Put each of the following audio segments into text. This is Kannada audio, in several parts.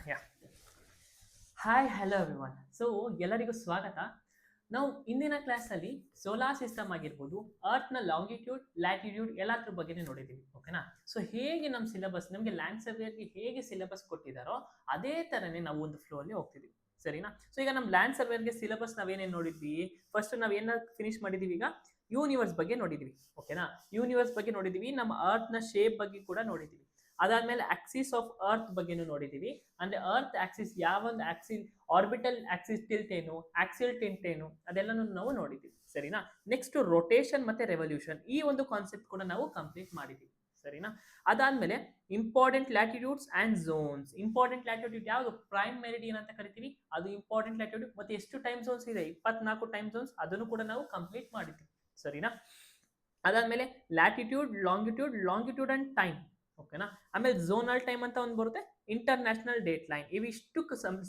ಯಾ ಹಾಯ್ ಹಲೋ ಎವ್ರಿವನ್. ಸೊ ಎಲ್ಲರಿಗೂ ಸ್ವಾಗತ. ನಾವು ಇಂದಿನ ಕ್ಲಾಸಲ್ಲಿ ಸೋಲಾರ್ ಸಿಸ್ಟಮ್ ಆಗಿರ್ಬೋದು, ಅರ್ತ್ನ ಲಾಂಗಿಟ್ಯೂಡ್ ಲ್ಯಾಟಿಟ್ಯೂಡ್ ಎಲ್ಲದ್ರ ಬಗ್ಗೆನೇ ನೋಡಿದ್ದೀವಿ. ಓಕೆನಾ? ಸೊ ಹೇಗೆ ನಮ್ಮ ಸಿಲೆಬಸ್ ನಮಗೆ ಲ್ಯಾಂಡ್ ಸರ್ವೇರ್ಗೆ ಹೇಗೆ ಸಿಲೆಬಸ್ ಕೊಟ್ಟಿದ್ದಾರೋ ಅದೇ ಥರನೇ ನಾವು ಒಂದು ಫ್ಲೋ ಅಲ್ಲಿ ಹೋಗ್ತಿದ್ದೀವಿ. ಸರಿನಾ? ಸೊ ಈಗ ನಮ್ಮ ಲ್ಯಾಂಡ್ ಸರ್ವೇರ್ಗೆ ಸಿಲೆಬಸ್ ನಾವೇನೇನು ನೋಡಿದ್ವಿ, ಫಸ್ಟ್ ನಾವೇನ ಫಿನಿಶ್ ಮಾಡಿದೀವಿ, ಈಗ ಯೂನಿವರ್ಸ್ ಬಗ್ಗೆ ನೋಡಿದೀವಿ. ಓಕೆನಾ? ಯೂನಿವರ್ಸ್ ಬಗ್ಗೆ ನೋಡಿದೀವಿ, ನಮ್ಮ ಅರ್ತ್ನ ಶೇಪ್ ಬಗ್ಗೆ ಕೂಡ ನೋಡಿದೀವಿ. ಅದಾದ್ಮೇಲೆ ಆಕ್ಸಿಸ್ ಆಫ್ ಅರ್ತ್ ಬಗ್ಗೆನೂ ನೋಡಿದೀವಿ. ಅಂದ್ರೆ ಅರ್ತ್ ಆಕ್ಸಿಸ್ ಯಾವ ಒಂದು ಆಕ್ಸಿಸ್, ಆರ್ಬಿಟಲ್ ಆಕ್ಸಿಸ್ ಟಿಲ್ಟ್ ಏನು, ಆಕ್ಸಿಲ್ ಟಿಲ್ಟ್ ಏನು, ಅದೆಲ್ಲನೂ ನಾವು ನೋಡಿದೀವಿ. ಸರಿನಾ? ನೆಕ್ಸ್ಟ್ ರೊಟೇಷನ್ ಮತ್ತೆ ರೆವಲ್ಯೂಷನ್, ಈ ಒಂದು ಕಾನ್ಸೆಪ್ಟ್ ಕೂಡ ನಾವು ಕಂಪ್ಲೀಟ್ ಮಾಡಿದೀವಿ. ಸರಿನಾ? ಅದಾದ್ಮೇಲೆ important latitudes and zones. Important latitude ಯಾವುದು, ಪ್ರೈಮ್ ಮೆರಿಡಿಯನ್ ಅಂತ ಕರಿತೀವಿ, ಅದು ಇಂಪಾರ್ಟೆಂಟ್ ಲ್ಯಾಟಿಟ್ಯೂಡ್. ಮತ್ತೆ ಎಷ್ಟು ಟೈಮ್ ಝೋನ್ಸ್ ಇದೆ, 24 ಟೈಮ್ ಝೋನ್ಸ್, ಅದನ್ನು ಕೂಡ ನಾವು ಕಂಪ್ಲೀಟ್ ಮಾಡಿದ್ವಿ. ಸರಿನಾ? ಅದಾದ್ಮೇಲೆ ಲ್ಯಾಟಿಟ್ಯೂಡ್, ಲಾಂಗಿಟ್ಯೂಡ್ ಅಂಡ್ ಟೈಮ್. ಓಕೆನಾ? ಆಮೇಲೆ ಝೋನಲ್ ಟೈಮ್ ಅಂತ ಒಂದು ಬರುತ್ತೆ, ಇಂಟರ್ನ್ಯಾಷನಲ್ ಡೇಟ್ ಲೈನ್. ಇವಿಷ್ಟು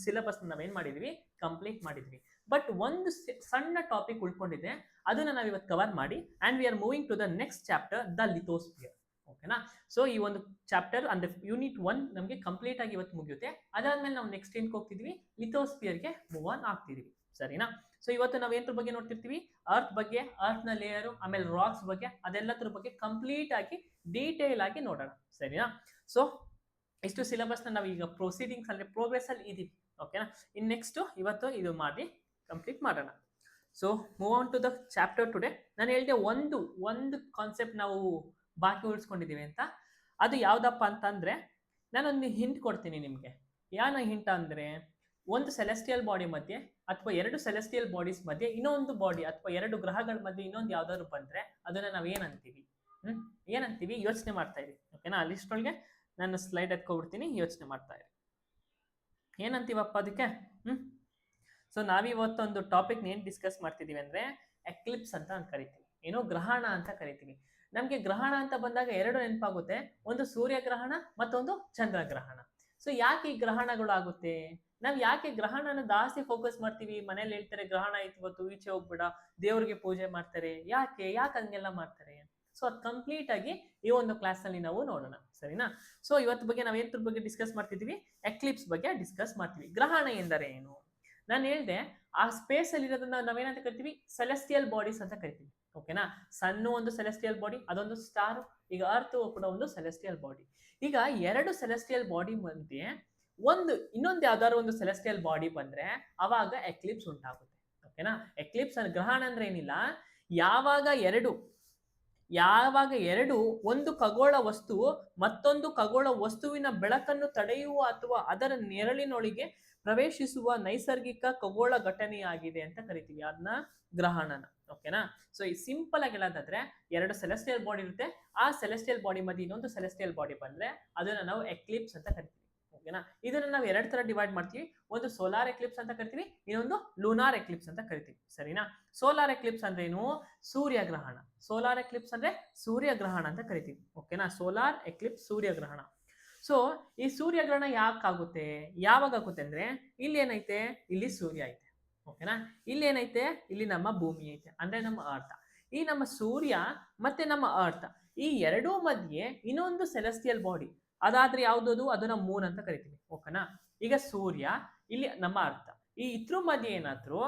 ಸಿಲೆಬಸ್ ನಾವೇನ್ ಮಾಡಿದ್ವಿ, ಕಂಪ್ಲೀಟ್ ಮಾಡಿದ್ವಿ. ಬಟ್ ಒಂದು ಸಣ್ಣ ಟಾಪಿಕ್ ಉಳ್ಕೊಂಡಿದೆ, ಅದನ್ನ ನಾವು ಇವತ್ತು ಕವರ್ ಮಾಡಿ and we are moving to the next chapter, the lithosphere. ಓಕೆನಾ? ಸೊ ಈ ಒಂದು ಚಾಪ್ಟರ್ ಅಂದ್ರೆ ಯೂನಿಟ್ 1 ನಮಗೆ ಕಂಪ್ಲೀಟ್ ಆಗಿ ಇವತ್ತು ಮುಗಿಯುತ್ತೆ. ಅದಾದ್ಮೇಲೆ ನಾವು ನೆಕ್ಸ್ಟ್ ಏನ್ ಹೋಗ್ತಿದ್ವಿ, ಲಿಥೋಸ್ಫಿಯರ್ಗೆ ಮೂವ್ ಆನ್ ಆಗ್ತಿದೀವಿ. ಸರಿನಾ? ಸೊ ಇವತ್ತು ನಾವು ಏನ್ರ ಬಗ್ಗೆ ನೋಡ್ತಿರ್ತೀವಿ, ಅರ್ತ್ ಬಗ್ಗೆ, ಅರ್ತ್ ನ ಲೇಯರ್, ಆಮೇಲೆ ರಾಕ್ಸ್ ಬಗ್ಗೆ, ಅದೆಲ್ಲದ್ರ ಬಗ್ಗೆ ಕಂಪ್ಲೀಟ್ ಆಗಿ ಡೀಟೇಲ್ ಆಗಿ ನೋಡೋಣ. ಸರಿನಾ? ಸೊ ಇಷ್ಟು ಸಿಲೆಬಸ್ ನಾವು ಈಗ ಪ್ರೊಸೀಡಿಂಗ್ಸ್ ಅಂದ್ರೆ ಪ್ರೋಗ್ರೆಸ್ ಅಲ್ಲಿ ಇದೀವಿ. ಓಕೆನಾ? ಇನ್ ನೆಕ್ಸ್ಟ್ ಇವತ್ತು ಇದು ಮಾಡಿ ಕಂಪ್ಲೀಟ್ ಮಾಡೋಣ. So move on to the chapter today. ನಾನು ಹೇಳಿದೆ ಒಂದು ಕಾನ್ಸೆಪ್ಟ್ ನಾವು ಬಾಕಿ ಉಳಿಸ್ಕೊಂಡಿದೀವಿ ಅಂತ. ಅದು ಯಾವ್ದಪ್ಪ ಅಂತಂದ್ರೆ, ನಾನೊಂದು ಹಿಂಟ್ ಕೊಡ್ತೀನಿ ನಿಮ್ಗೆ. ಯಾನ ಹಿಂಟ್ ಅಂದ್ರೆ, ಒಂದು ಸೆಲೆಸ್ಟಿಯಲ್ ಬಾಡಿ ಮಧ್ಯೆ ಅಥವಾ ಎರಡು ಸೆಲೆಸ್ಟಿಯಲ್ ಬಾಡೀಸ್ ಮಧ್ಯೆ ಇನ್ನೊಂದು ಬಾಡಿ ಅಥವಾ ಎರಡು ಗ್ರಹಗಳ ಮಧ್ಯೆ ಇನ್ನೊಂದು ಯಾವ್ದಾದ್ರು ಬಂದ್ರೆ ಅದನ್ನ ನಾವ್ ಏನಂತೀವಿ, ಏನಂತೀವಿ, ಯೋಚನೆ ಮಾಡ್ತಾ ಇರಿ. ಓಕೆನಾ? ಲಿಸ್ಟ್ ಒಳಗೆ ನಾನು ಸ್ಲೈಡ್ ಎತ್ಕೊಬಿಡ್ತೀನಿ, ಯೋಚನೆ ಮಾಡ್ತಾ ಇರಿ. ಏನಂತೀವಪ್ಪ ಅದಕ್ಕೆ? ಸೊ ನಾವಿವತ್ತೊಂದು ಟಾಪಿಕ್ ಏನ್ ಡಿಸ್ಕಸ್ ಮಾಡ್ತಿದೀವಿ ಅಂದ್ರೆ, ಎಕ್ಲಿಪ್ಸ್ ಅಂತ ಕರಿತೀವಿ. ಏನೋ ಗ್ರಹಣ ಅಂತ ಕರಿತೀವಿ. ನಮ್ಗೆ ಗ್ರಹಣ ಅಂತ ಬಂದಾಗ ಎರಡು ನೆನಪಾಗುತ್ತೆ, ಒಂದು ಸೂರ್ಯಗ್ರಹಣ ಮತ್ತೊಂದು ಚಂದ್ರಗ್ರಹಣ. ಸೊ ಯಾಕೆ ಈ ಗ್ರಹಣಗಳು ಆಗುತ್ತೆ, ನಾವ್ ಯಾಕೆ ಗ್ರಹಣನ ಜಾಸ್ತಿ ಫೋಕಸ್ ಮಾಡ್ತೀವಿ? ಮನೇಲಿ ಹೇಳ್ತಾರೆ ಗ್ರಹಣ ಐತಿ ಇವತ್ತು ಈಚೆ ಹೋಗ್ಬೇಡ, ದೇವ್ರಿಗೆ ಪೂಜೆ ಮಾಡ್ತಾರೆ. ಯಾಕೆ ಹಂಗೆಲ್ಲ ಮಾಡ್ತಾರೆ? ಸೊ ಅದು ಕಂಪ್ಲೀಟ್ ಆಗಿ ಈ ಒಂದು ಕ್ಲಾಸ್ ನಲ್ಲಿ ನಾವು ನೋಡೋಣ. ಸರಿನಾ? ಸೊ ಇವತ್ತು ಬಗ್ಗೆ ನಾವ್ ಏನ್ರ ಬಗ್ಗೆ ಡಿಸ್ಕಸ್ ಮಾಡ್ತಿದೀವಿ, ಎಕ್ಲಿಪ್ಸ್ ಬಗ್ಗೆ ಡಿಸ್ಕಸ್ ಮಾಡ್ತೀವಿ. ಗ್ರಹಣ ಎಂದರೆ ಏನು? ನಾನು ಹೇಳ್ದೆ, ಆ ಸ್ಪೇಸ್ ಅಲ್ಲಿ ಇರೋದನ್ನ ನಾವೇನಂತ ಕರಿತೀವಿ, ಸೆಲೆಸ್ಟಿಯಲ್ ಬಾಡೀಸ್ ಅಂತ ಕರಿತೀವಿ. ಓಕೆನಾ? ಸನ್ ಒಂದು ಸೆಲೆಸ್ಟಿಯಲ್ ಬಾಡಿ, ಅದೊಂದು ಸ್ಟಾರ್. ಈಗ ಅರ್ತ್ ಕೂಡ ಒಂದು ಸೆಲೆಸ್ಟಿಯಲ್ ಬಾಡಿ. ಈಗ ಎರಡು ಸೆಲೆಸ್ಟಿಯಲ್ ಬಾಡಿ ಮಧ್ಯೆ ಇನ್ನೊಂದು ಯಾವ್ದಾದ್ರು ಒಂದು ಸೆಲೆಸ್ಟಿಯಲ್ ಬಾಡಿ ಬಂದ್ರೆ ಅವಾಗ ಎಕ್ಲಿಪ್ಸ್ ಉಂಟಾಗುತ್ತೆ. ಓಕೆನಾ? ಎಕ್ಲಿಪ್ಸ್ ಗ್ರಹಣ ಅಂದ್ರೆ ಏನಿಲ್ಲ, ಯಾವಾಗ ಎರಡು ಒಂದು ಖಗೋಳ ವಸ್ತು ಮತ್ತೊಂದು ಖಗೋಳ ವಸ್ತುವಿನ ಬೆಳಕನ್ನು ತಡೆಯುವ ಅಥವಾ ಅದರ ನೆರಳಿನೊಳಗೆ ಪ್ರವೇಶಿಸುವ ನೈಸರ್ಗಿಕ ಖಗೋಳ ಘಟನೆಯಾಗಿದೆ ಅಂತ ಕರಿತೀವಿ, ಅದನ್ನ ಗ್ರಹಣನ. ಓಕೆನಾ? ಸೊ ಈ ಸಿಂಪಲ್ ಆಗಿ ಹೇಳೋದಾದ್ರೆ, ಎರಡು ಸೆಲೆಸ್ಟಿಯಲ್ ಬಾಡಿ ಇರುತ್ತೆ, ಆ ಸೆಲೆಸ್ಟಿಯಲ್ ಬಾಡಿ ಮಧ್ಯೆ ಇನ್ನೊಂದು ಸೆಲೆಸ್ಟಿಯಲ್ ಬಾಡಿ ಬಂದ್ರೆ ಅದನ್ನ ನಾವು ಎಕ್ಲಿಪ್ಸ್ ಅಂತ ಕರಿತೀವಿ. ಓಕೆನಾ? ಇದನ್ನ ನಾವು ಎರಡು ತರ ಡಿವೈಡ್ ಮಾಡ್ತೀವಿ, ಒಂದು ಸೋಲಾರ್ ಎಕ್ಲಿಪ್ಸ್ ಅಂತ ಕರಿತೀವಿ, ಇನ್ನೊಂದು ಲೂನಾರ್ ಎಕ್ಲಿಪ್ಸ್ ಅಂತ ಕರಿತೀವಿ. ಸರಿನಾ? ಸೋಲಾರ್ ಎಕ್ಲಿಪ್ಸ್ ಅಂದ್ರೆ ಏನು, ಸೂರ್ಯಗ್ರಹಣ. ಸೋಲಾರ್ ಎಕ್ಲಿಪ್ಸ್ ಅಂದ್ರೆ ಸೂರ್ಯಗ್ರಹಣ ಅಂತ ಕರಿತೀವಿ. ಓಕೆನಾ? ಸೋಲಾರ್ ಎಕ್ಲಿಪ್ಸ್ ಸೂರ್ಯಗ್ರಹಣ. ಸೊ ಈ ಸೂರ್ಯಗ್ರಹಣ ಯಾಕಾಗುತ್ತೆ, ಯಾವಾಗ ಆಗುತ್ತೆ ಅಂದ್ರೆ, ಇಲ್ಲಿ ಏನೈತೆ, ಇಲ್ಲಿ ಸೂರ್ಯ ಐತೆ. ಓಕೆನಾ? ಇಲ್ಲಿ ಏನೈತೆ, ಇಲ್ಲಿ ನಮ್ಮ ಭೂಮಿ ಐತೆ, ಅಂದ್ರೆ ನಮ್ಮ ಅರ್ಥ. ಈ ನಮ್ಮ ಸೂರ್ಯ ಮತ್ತೆ ನಮ್ಮ ಅರ್ಥ, ಈ ಎರಡೂ ಮಧ್ಯೆ ಇನ್ನೊಂದು ಸೆಲೆಸ್ಟಿಯಲ್ ಬಾಡಿ, ಅದಾದ್ರೆ ಯಾವ್ದು, ಅದನ್ನ ಮೂನ್ ಅಂತ ಕರಿತೀವಿ. ಓಕೆನಾ? ಈಗ ಸೂರ್ಯ, ಇಲ್ಲಿ ನಮ್ಮ ಅರ್ಥ, ಈ ಇದ್ರ ಮಧ್ಯೆ ಏನಾದ್ರು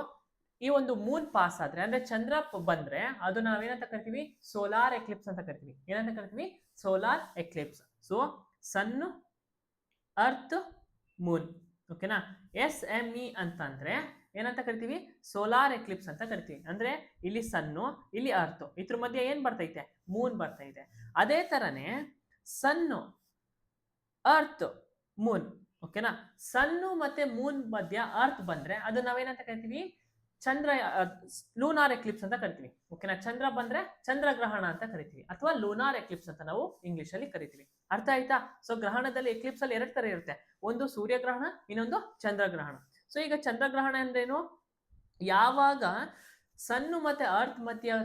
ಈ ಒಂದು ಮೂನ್ ಪಾಸ್ ಆದ್ರೆ, ಅಂದ್ರೆ ಚಂದ್ರ ಬಂದ್ರೆ ಅದು ನಾವೇನಂತ ಕರಿತೀವಿ, ಸೋಲಾರ್ ಎಕ್ಲಿಪ್ಸ್ ಅಂತ ಕರಿತೀವಿ. ಏನಂತ ಕರಿತೀವಿ, ಸೋಲಾರ್ ಎಕ್ಲಿಪ್ಸ್. ಸೊ ಸನ್, ಅರ್ತ್, ಮೂನ್. ಓಕೆನಾ? SME ಅಂತಂದ್ರೆ ಏನಂತ ಕರಿತೀವಿ, ಸೋಲಾರ್ ಎಕ್ಲಿಪ್ಸ್ ಅಂತ ಕರಿತೀವಿ. ಅಂದ್ರೆ ಇಲ್ಲಿ ಸನ್ನು, ಇಲ್ಲಿ ಅರ್ತ್, ಇದ್ರ ಮಧ್ಯೆ ಏನ್ ಬರ್ತೈತೆ, ಮೂನ್ ಬರ್ತೈತೆ. ಅದೇ ತರನೇ ಸನ್ನು, ಅರ್ತ್, ಮೂನ್. ಓಕೆನಾ? ಸನ್ನು ಮತ್ತೆ ಮೂನ್ ಮಧ್ಯ ಅರ್ತ್ ಬಂದ್ರೆ ಅದು ನಾವೇನಂತ ಕರಿತೀವಿ, ಲೂನಾರ್ ಎಕ್ಲಿಪ್ಸ್ ಅಂತ ಕರಿತೀವಿ. ಓಕೆನಾ? ಚಂದ್ರ ಬಂದ್ರೆ ಚಂದ್ರಗ್ರಹಣ ಅಂತ ಕರಿತೀವಿ, ಅಥವಾ ಲೂನಾರ್ ಎಕ್ಲಿಪ್ಸ್ ಅಂತ ನಾವು ಇಂಗ್ಲಿಷ್ ಅಲ್ಲಿ ಕರಿತೀವಿ. ಅರ್ಥ ಆಯ್ತಾ? ಸೊ ಗ್ರಹಣದಲ್ಲಿ ಎಕ್ಲಿಪ್ಸ್ ಅಲ್ಲಿ ಎರಡು ತರ ಇರುತ್ತೆ, ಒಂದು ಸೂರ್ಯಗ್ರಹಣ, ಇನ್ನೊಂದು ಚಂದ್ರಗ್ರಹಣ. ಸೊ ಈಗ ಚಂದ್ರಗ್ರಹಣ ಅಂದ್ರೇನು, ಯಾವಾಗ ಸನ್ನು ಮತ್ತೆ ಅರ್ತ್ ಮಧ್ಯ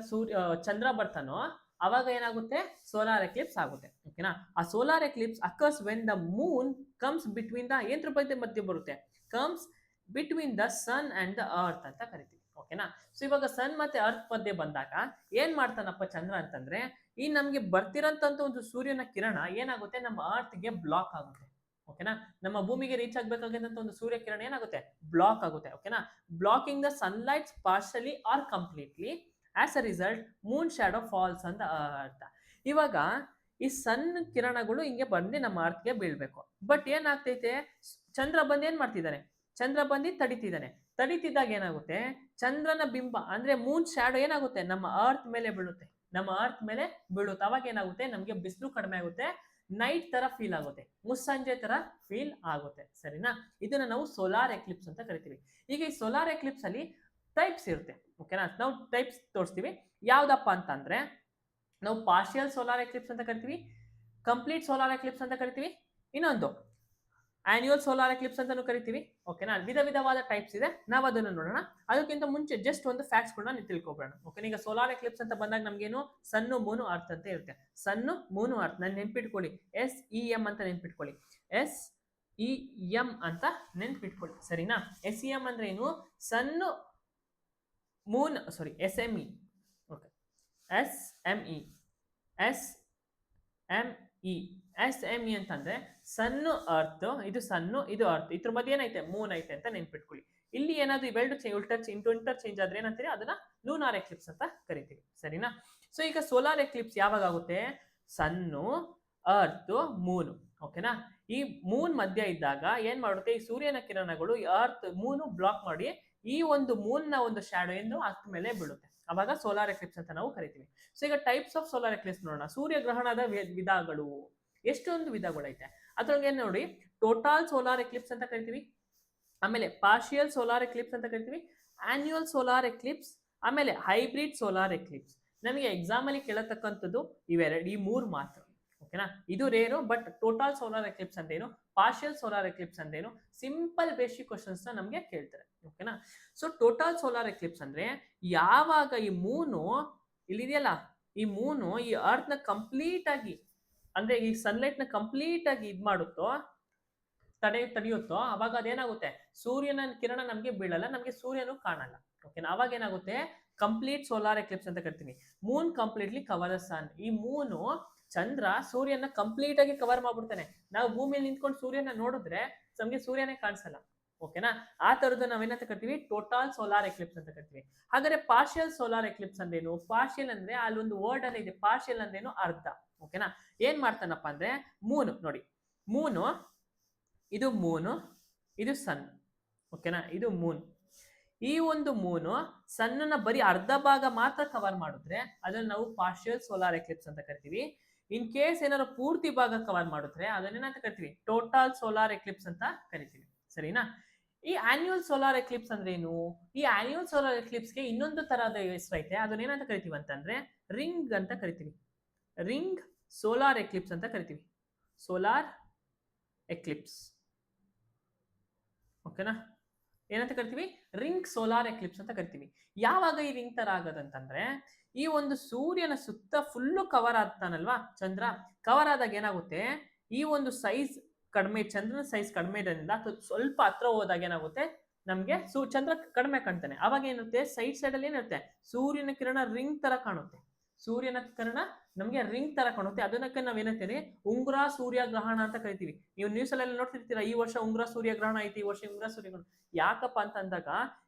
ಚಂದ್ರ ಬರ್ತಾನೋ ಅವಾಗ ಏನಾಗುತ್ತೆ, ಸೋಲಾರ್ ಎಕ್ಲಿಪ್ಸ್ ಆಗುತ್ತೆ. ಓಕೆನಾ? ಆ solar eclipse occurs when the moon comes between the, ಏನ್ರ ಮಧ್ಯೆ ಬರುತ್ತೆ, comes between the sun and the earth ಅಂತ ಕರಿತೀವಿ. ಓಕೆನಾ? ಸೊ ಇವಾಗ ಸನ್ ಮತ್ತೆ ಅರ್ತ್ ಮಧ್ಯೆ ಬಂದಾಗ ಏನ್ ಮಾಡ್ತಾನಪ್ಪ ಚಂದ್ರ ಅಂತಂದ್ರೆ, ಈ ನಮ್ಗೆ ಬರ್ತಿರಂತ ಒಂದು ಸೂರ್ಯನ ಕಿರಣ ಏನಾಗುತ್ತೆ, ನಮ್ಮ ಅರ್ತ್ ಗೆ ಬ್ಲಾಕ್ ಆಗುತ್ತೆ. ಓಕೆನಾ. ನಮ್ಮ ಭೂಮಿಗೆ ರೀಚ್ ಆಗ್ಬೇಕಾಗಿದ್ದಂತ ಒಂದು ಸೂರ್ಯ ಕಿರಣ ಏನಾಗುತ್ತೆ, ಬ್ಲಾಕ್ ಆಗುತ್ತೆ. ಓಕೆನಾ. Blocking the sunlight partially or completely, as a result moon shadow falls ಅಂತ ಅರ್ಥ. ಇವಾಗ ಈ ಸನ್ ಕಿರಣಗಳು ಹಿಂಗೆ ಬಂದು ನಮ್ಮ ಅರ್ಥಗೆ ಬೀಳ್ಬೇಕು. ಬಟ್ ಏನಾಗ್ತೈತೆ, ಚಂದ್ರ ಬಂದು ಏನ್ ಮಾಡ್ತಿದ್ದಾನೆ, ಚಂದ್ರ ಬಂದು ತಡಿತಿದ್ದಾನೆ. ತಡಿತಿದ್ದಾಗ ಏನಾಗುತ್ತೆ, ಚಂದ್ರನ ಬಿಂಬ ಅಂದ್ರೆ ಮೂನ್ ಶಾಡೋ ಏನಾಗುತ್ತೆ, ನಮ್ಮ ಅರ್ತ್ ಮೇಲೆ ಬೀಳುತ್ತೆ. ನಮ್ಮ ಅರ್ತ್ ಮೇಲೆ ಬೀಳುತ್ತೆ. ಅವಾಗ ಏನಾಗುತ್ತೆ, ನಮ್ಗೆ ಬಿಸಿಲು ಕಡಿಮೆ ಆಗುತ್ತೆ, ನೈಟ್ ತರ ಫೀಲ್ ಆಗುತ್ತೆ, ಮುಸ್ಸಂಜೆ ತರ ಫೀಲ್ ಆಗುತ್ತೆ. ಸರಿನಾ. ಇದನ್ನ ನಾವು ಸೋಲಾರ್ ಎಕ್ಲಿಪ್ಸ್ ಅಂತ ಕರಿತೀವಿ. ಈಗ ಈ ಸೋಲಾರ್ ಎಕ್ಲಿಪ್ಸ್ ಅಲ್ಲಿ ಟೈಪ್ಸ್ ಇರುತ್ತೆ. ಓಕೆನಾ. ನಾವು ಟೈಪ್ಸ್ ತೋರಿಸ್ತೀವಿ. ಯಾವ್ದಪ್ಪ ಅಂತಂದ್ರೆ ನಾವು ಪಾರ್ಷಿಯಲ್ ಸೋಲಾರ್ ಎಕ್ಲಿಪ್ಸ್ ಅಂತ ಕರಿತೀವಿ, ಕಂಪ್ಲೀಟ್ ಸೋಲಾರ್ ಎಕ್ಲಿಪ್ಸ್ ಅಂತ ಕರಿತೀವಿ, ಇನ್ನೊಂದು ಆನ್ಯುವಲ್ ಸೋಲಾರ್ ಎಕ್ಲಿಪ್ಸ್ ಅಂತಾನು ಕರಿತೀವಿ. ಓಕೆನಾ. ವಿಧವಾದ ಟೈಪ್ಸ್ ಇದೆ, ನಾವು ಅದನ್ನು ನೋಡೋಣ. ಅದಕ್ಕಿಂತ ಮುಂಚೆ ಜಸ್ಟ್ ಒಂದು ಫ್ಯಾಕ್ಟ್ಸ್ ಕೂಡ ನೀವು ತಿಳ್ಕೊಬೇಡ. ಓಕೆ. ಈಗ ಸೋಲಾರ್ ಎಕ್ಲಿಪ್ಸ್ ಅಂತ ಬಂದಾಗ ನಮ್ಗೇನು ಸನ್ನು ಮೂನು ಅರ್ಥ ಅಂತ ಇರುತ್ತೆ. ಸನ್ನು ಮೂನು ಅರ್ಥ ನಾನು ನೆನ್ಪಿಟ್ಕೊಳ್ಳಿ, SEM ಅಂತ ನೆನ್ಪಿಟ್ಕೊಳ್ಳಿ, SEM ಅಂತ ನೆನ್ಪಿಟ್ಕೊಳ್ಳಿ. ಸರಿನಾ. SEM ಅಂದ್ರೆ ಏನು, ಸನ್ನು ಮೂನ್, ಸಾರಿ SME. ಓಕೆ. SME SME ಅಂತಂದ್ರೆ ಸನ್ನು ಅರ್ತ್, ಇದು ಸನ್ನು ಇದು ಅರ್ತ್, ಇದ್ರ ಮಧ್ಯೆ ಏನೈತೆ, ಮೂನ್ ಐತೆ ಅಂತ ನೆನ್ಪಿಟ್ಕೊಳ್ಳಿ. ಇಲ್ಲಿ ಏನಾದ್ರು ಇವೆರಡು ಇಂಟರ್ ಚೇಂಜ್ ಆದ್ರೆ ಏನಂತೀರಿ, ಅದನ್ನ ಲೂನಾರ್ ಎಕ್ಲಿಪ್ಸ್ ಅಂತ ಕರಿತೀವಿ. ಸರಿನಾ. ಸೊ ಈಗ ಸೋಲಾರ್ ಎಕ್ಲಿಪ್ಸ್ ಯಾವಾಗ ಆಗುತ್ತೆ, ಸನ್ನು ಅರ್ತ್ ಮೂನು. ಓಕೆನಾ. ಈ ಮೂನ್ ಮಧ್ಯ ಇದ್ದಾಗ ಏನ್ ಮಾಡುತ್ತೆ, ಈ ಸೂರ್ಯನ ಕಿರಣಗಳು ಅರ್ತ್ ಮೂನು ಬ್ಲಾಕ್ ಮಾಡಿ ಈ ಒಂದು ಮೂನ್ ನ ಒಂದು ಶಾಡೋ ಎಂದು ಅರ್ತ್ ಮೇಲೆ ಬೀಳುತ್ತೆ. ಅವಾಗ ಸೋಲಾರ್ ಎಕ್ಲಿಪ್ಸ್ ಅಂತ ನಾವು ಕರಿತೀವಿ. ಸೊ ಈಗ ಟೈಪ್ಸ್ ಆಫ್ ಸೋಲಾರ್ ಎಕ್ಲಿಪ್ಸ್ ನೋಡೋಣ. ಸೂರ್ಯಗ್ರಹಣದ ವಿಧಗಳು, ಎಷ್ಟೊಂದು ವಿಧಗಳೈತೆ. ಅದ್ರೊಳಗೆ ನೋಡಿ, ಟೋಟಲ್ ಸೋಲಾರ್ ಎಕ್ಲಿಪ್ಸ್ ಅಂತ ಕರಿತೀವಿ, ಆಮೇಲೆ ಪಾರ್ಷಿಯಲ್ ಸೋಲಾರ್ ಎಕ್ಲಿಪ್ಸ್ ಅಂತ ಕರಿತೀವಿ, ಆನ್ಯುವಲ್ ಸೋಲಾರ್ ಎಕ್ಲಿಪ್ಸ್, ಆಮೇಲೆ ಹೈಬ್ರಿಡ್ ಸೋಲಾರ್ ಎಕ್ಲಿಪ್ಸ್. ನಮಗೆ ಎಕ್ಸಾಮ್ ಅಲ್ಲಿ ಕೇಳತಕ್ಕಂಥದ್ದು ಇವೆರಡು, ಈ ಮೂರು ಮಾತ್ರ. ಓಕೆನಾ. ಇದು rare, but total solar eclipse ಅಂದೇನು, ಪಾರ್ಷಿಯಲ್ ಸೋಲಾರ್ ಎಕ್ಲಿಪ್ಸ್ ಅಂದೇನು, ಸಿಂಪಲ್ ಬೇಸಿಕ್ ಕ್ವಶನ್ಸ್ ನ ನಮಗೆ ಕೇಳ್ತಾರೆ. ಓಕೆನಾ. ಸೊ ಟೋಟಲ್ ಸೋಲಾರ್ ಎಕ್ಲಿಪ್ಸ್ ಅಂದ್ರೆ ಯಾವಾಗ ಈ ಮೂನು ಇಲ್ಲಿದೆಯಲ್ಲ, ಈ ಮೂನು ಈ ಅರ್ತ್ ನ ಕಂಪ್ಲೀಟ್ ಆಗಿ ಅಂದ್ರೆ ಈ ಸನ್ಲೈಟ್ ನ ಕಂಪ್ಲೀಟ್ ಆಗಿ ಇದ್ ಮಾಡುತ್ತೋ, ತಡೆಯುತ್ತೋ, ಅವಾಗ ಅದೇನಾಗುತ್ತೆ, ಸೂರ್ಯನ ಕಿರಣ ನಮ್ಗೆ ಬೀಳಲ್ಲ, ನಮ್ಗೆ ಸೂರ್ಯನು ಕಾಣಲ್ಲ. ಓಕೆನಾ. ಅವಾಗ ಏನಾಗುತ್ತೆ, ಕಂಪ್ಲೀಟ್ ಸೋಲಾರ್ ಎಕ್ಲಿಪ್ಸ್ ಅಂತ ಕರಿತೀವಿ. ಮೂನ್ ಕಂಪ್ಲೀಟ್ಲಿ ಕವರ್ ದ ಸನ್. ಈ ಮೂನು, ಚಂದ್ರ ಸೂರ್ಯನ ಕಂಪ್ಲೀಟ್ ಆಗಿ ಕವರ್ ಮಾಡ್ಬಿಡ್ತಾನೆ. ನಾವು ಭೂಮಿಯಲ್ಲಿ ನಿಂತ್ಕೊಂಡು ಸೂರ್ಯನ ನೋಡಿದ್ರೆ ನಮ್ಗೆ ಸೂರ್ಯನೇ ಕಾಣಿಸಲ್ಲ. ಓಕೆನಾ. ಆ ತರದ್ದು ನಾವೇನಂತ ಕರಿತೀವಿ, ಟೋಟಲ್ ಸೋಲಾರ್ ಎಕ್ಲಿಪ್ಸ್ ಅಂತ ಕರಿತೀವಿ. ಹಾಗಾದ್ರೆ ಪಾರ್ಷಿಯಲ್ ಸೋಲಾರ್ ಎಕ್ಲಿಪ್ಸ್ ಅಂದೇನು, ಪಾರ್ಷಿಯಲ್ ಅಂದ್ರೆ ಅಲ್ಲಿ ಒಂದು ವರ್ಡ್ ಅಲ್ಲಿ ಇದೆ, ಪಾರ್ಷಿಯಲ್ ಅಂದೇನು ಅರ್ಧ. ಓಕೆನಾ. ಏನ್ ಮಾಡ್ತಾನಪ್ಪ ಅಂದ್ರೆ, ಮೂನು ನೋಡಿ, ಮೂನು ಇದು ಮೂನು, ಇದು ಸನ್. ಓಕೆನಾ. ಇದು ಮೂನ್. ಈ ಒಂದು ಮೂನು ಸನ್ನ ಬರೀ ಅರ್ಧ ಭಾಗ ಮಾತ್ರ ಕವರ್ ಮಾಡಿದ್ರೆ ಅದನ್ನ ನಾವು ಪಾರ್ಷಿಯಲ್ ಸೋಲಾರ್ ಎಕ್ಲಿಪ್ಸ್ ಅಂತ ಕರಿತೀವಿ. ಇನ್ ಕೇಸ್ ಏನಾದ್ರು ಪೂರ್ತಿ ಭಾಗ ಕವರ್ ಮಾಡಿದ್ರೆ ಅದನ್ನೇನಂತ ಕರಿತೀವಿ, ಟೋಟಲ್ ಸೋಲಾರ್ ಎಕ್ಲಿಪ್ಸ್ ಅಂತ ಕರಿತೀವಿ. ಸರಿನಾ. ಈ ಆನ್ಯುವಲ್ ಸೋಲಾರ್ ಎಕ್ಲಿಪ್ಸ್ ಅಂದ್ರೆ ಏನು, ಈ ಆನ್ಯುವಲ್ ಸೋಲಾರ್ ಎಕ್ಲಿಪ್ಸ್ಗೆ ಇನ್ನೊಂದು ತರಹದ ಹೆಸರು ಐತೆ, ಅದನ್ನೇನಂತ ಕರಿತೀವಿ ಅಂತಂದ್ರೆ ರಿಂಗ್ ಅಂತ ಕರಿತೀವಿ. ರಿಂಗ್ ಸೋಲಾರ್ ಎಕ್ಲಿಪ್ಸ್ ಅಂತ ಕರಿತೀವಿ. Solar Eclipse. ಓಕೆನಾ. ಏನಂತ ಕರಿತೀವಿ, ರಿಂಗ್ ಸೋಲಾರ್ ಎಕ್ಲಿಪ್ಸ್ ಅಂತ ಕರಿತೀವಿ. ಯಾವಾಗ ಈ ರಿಂಗ್ ತರ ಆಗೋದಂತಂದ್ರೆ, ಈ ಒಂದು ಸೂರ್ಯನ ಸುತ್ತ ಫುಲ್ಲು ಕವರ್ ಆಗ್ತಾನಲ್ವಾ ಚಂದ್ರ, ಕವರ್ ಆದಾಗ ಏನಾಗುತ್ತೆ, ಈ ಒಂದು ಸೈಜ್ ಕಡಿಮೆ, ಚಂದ್ರನ ಸೈಜ್ ಕಡಿಮೆ ಇರೋದ್ರಿಂದ ಸ್ವಲ್ಪ ಹತ್ರ ಹೋದಾಗ ಏನಾಗುತ್ತೆ, ನಮ್ಗೆ ಚಂದ್ರ ಕಡಿಮೆ ಕಾಣ್ತಾನೆ. ಅವಾಗ ಏನಿರುತ್ತೆ, ಸೈಡ್ ಅಲ್ಲಿ ಏನಿರುತ್ತೆ, ಸೂರ್ಯನ ಕಿರಣ ರಿಂಗ್ ತರ ಕಾಣುತ್ತೆ. ಸೂರ್ಯನ ಕಿರಣ ನಮ್ಗೆ ರಿಂಗ್ ತರ ಕಾಣುತ್ತೆ. ಅದನ್ನಕ್ಕೆ ನಾವ್ ಏನಂತೀವಿ, ಉಂಗುರ ಸೂರ್ಯಗ್ರಹಣ ಅಂತ ಕರಿತೀವಿ. ನೀವು ನ್ಯೂಸ್ ಅಲ್ಲೆಲ್ಲ ನೋಡ್ತಿರ್ತೀರಾ, ಈ ವರ್ಷ ಉಂಗುರ ಸೂರ್ಯಗ್ರಹಣ ಐತಿ, ಈ ವರ್ಷ ಉಂಗುರ ಸೂರ್ಯಗ್ರಹಣ. ಯಾಕಪ್ಪ ಅಂತ ಅಂದಾಗ,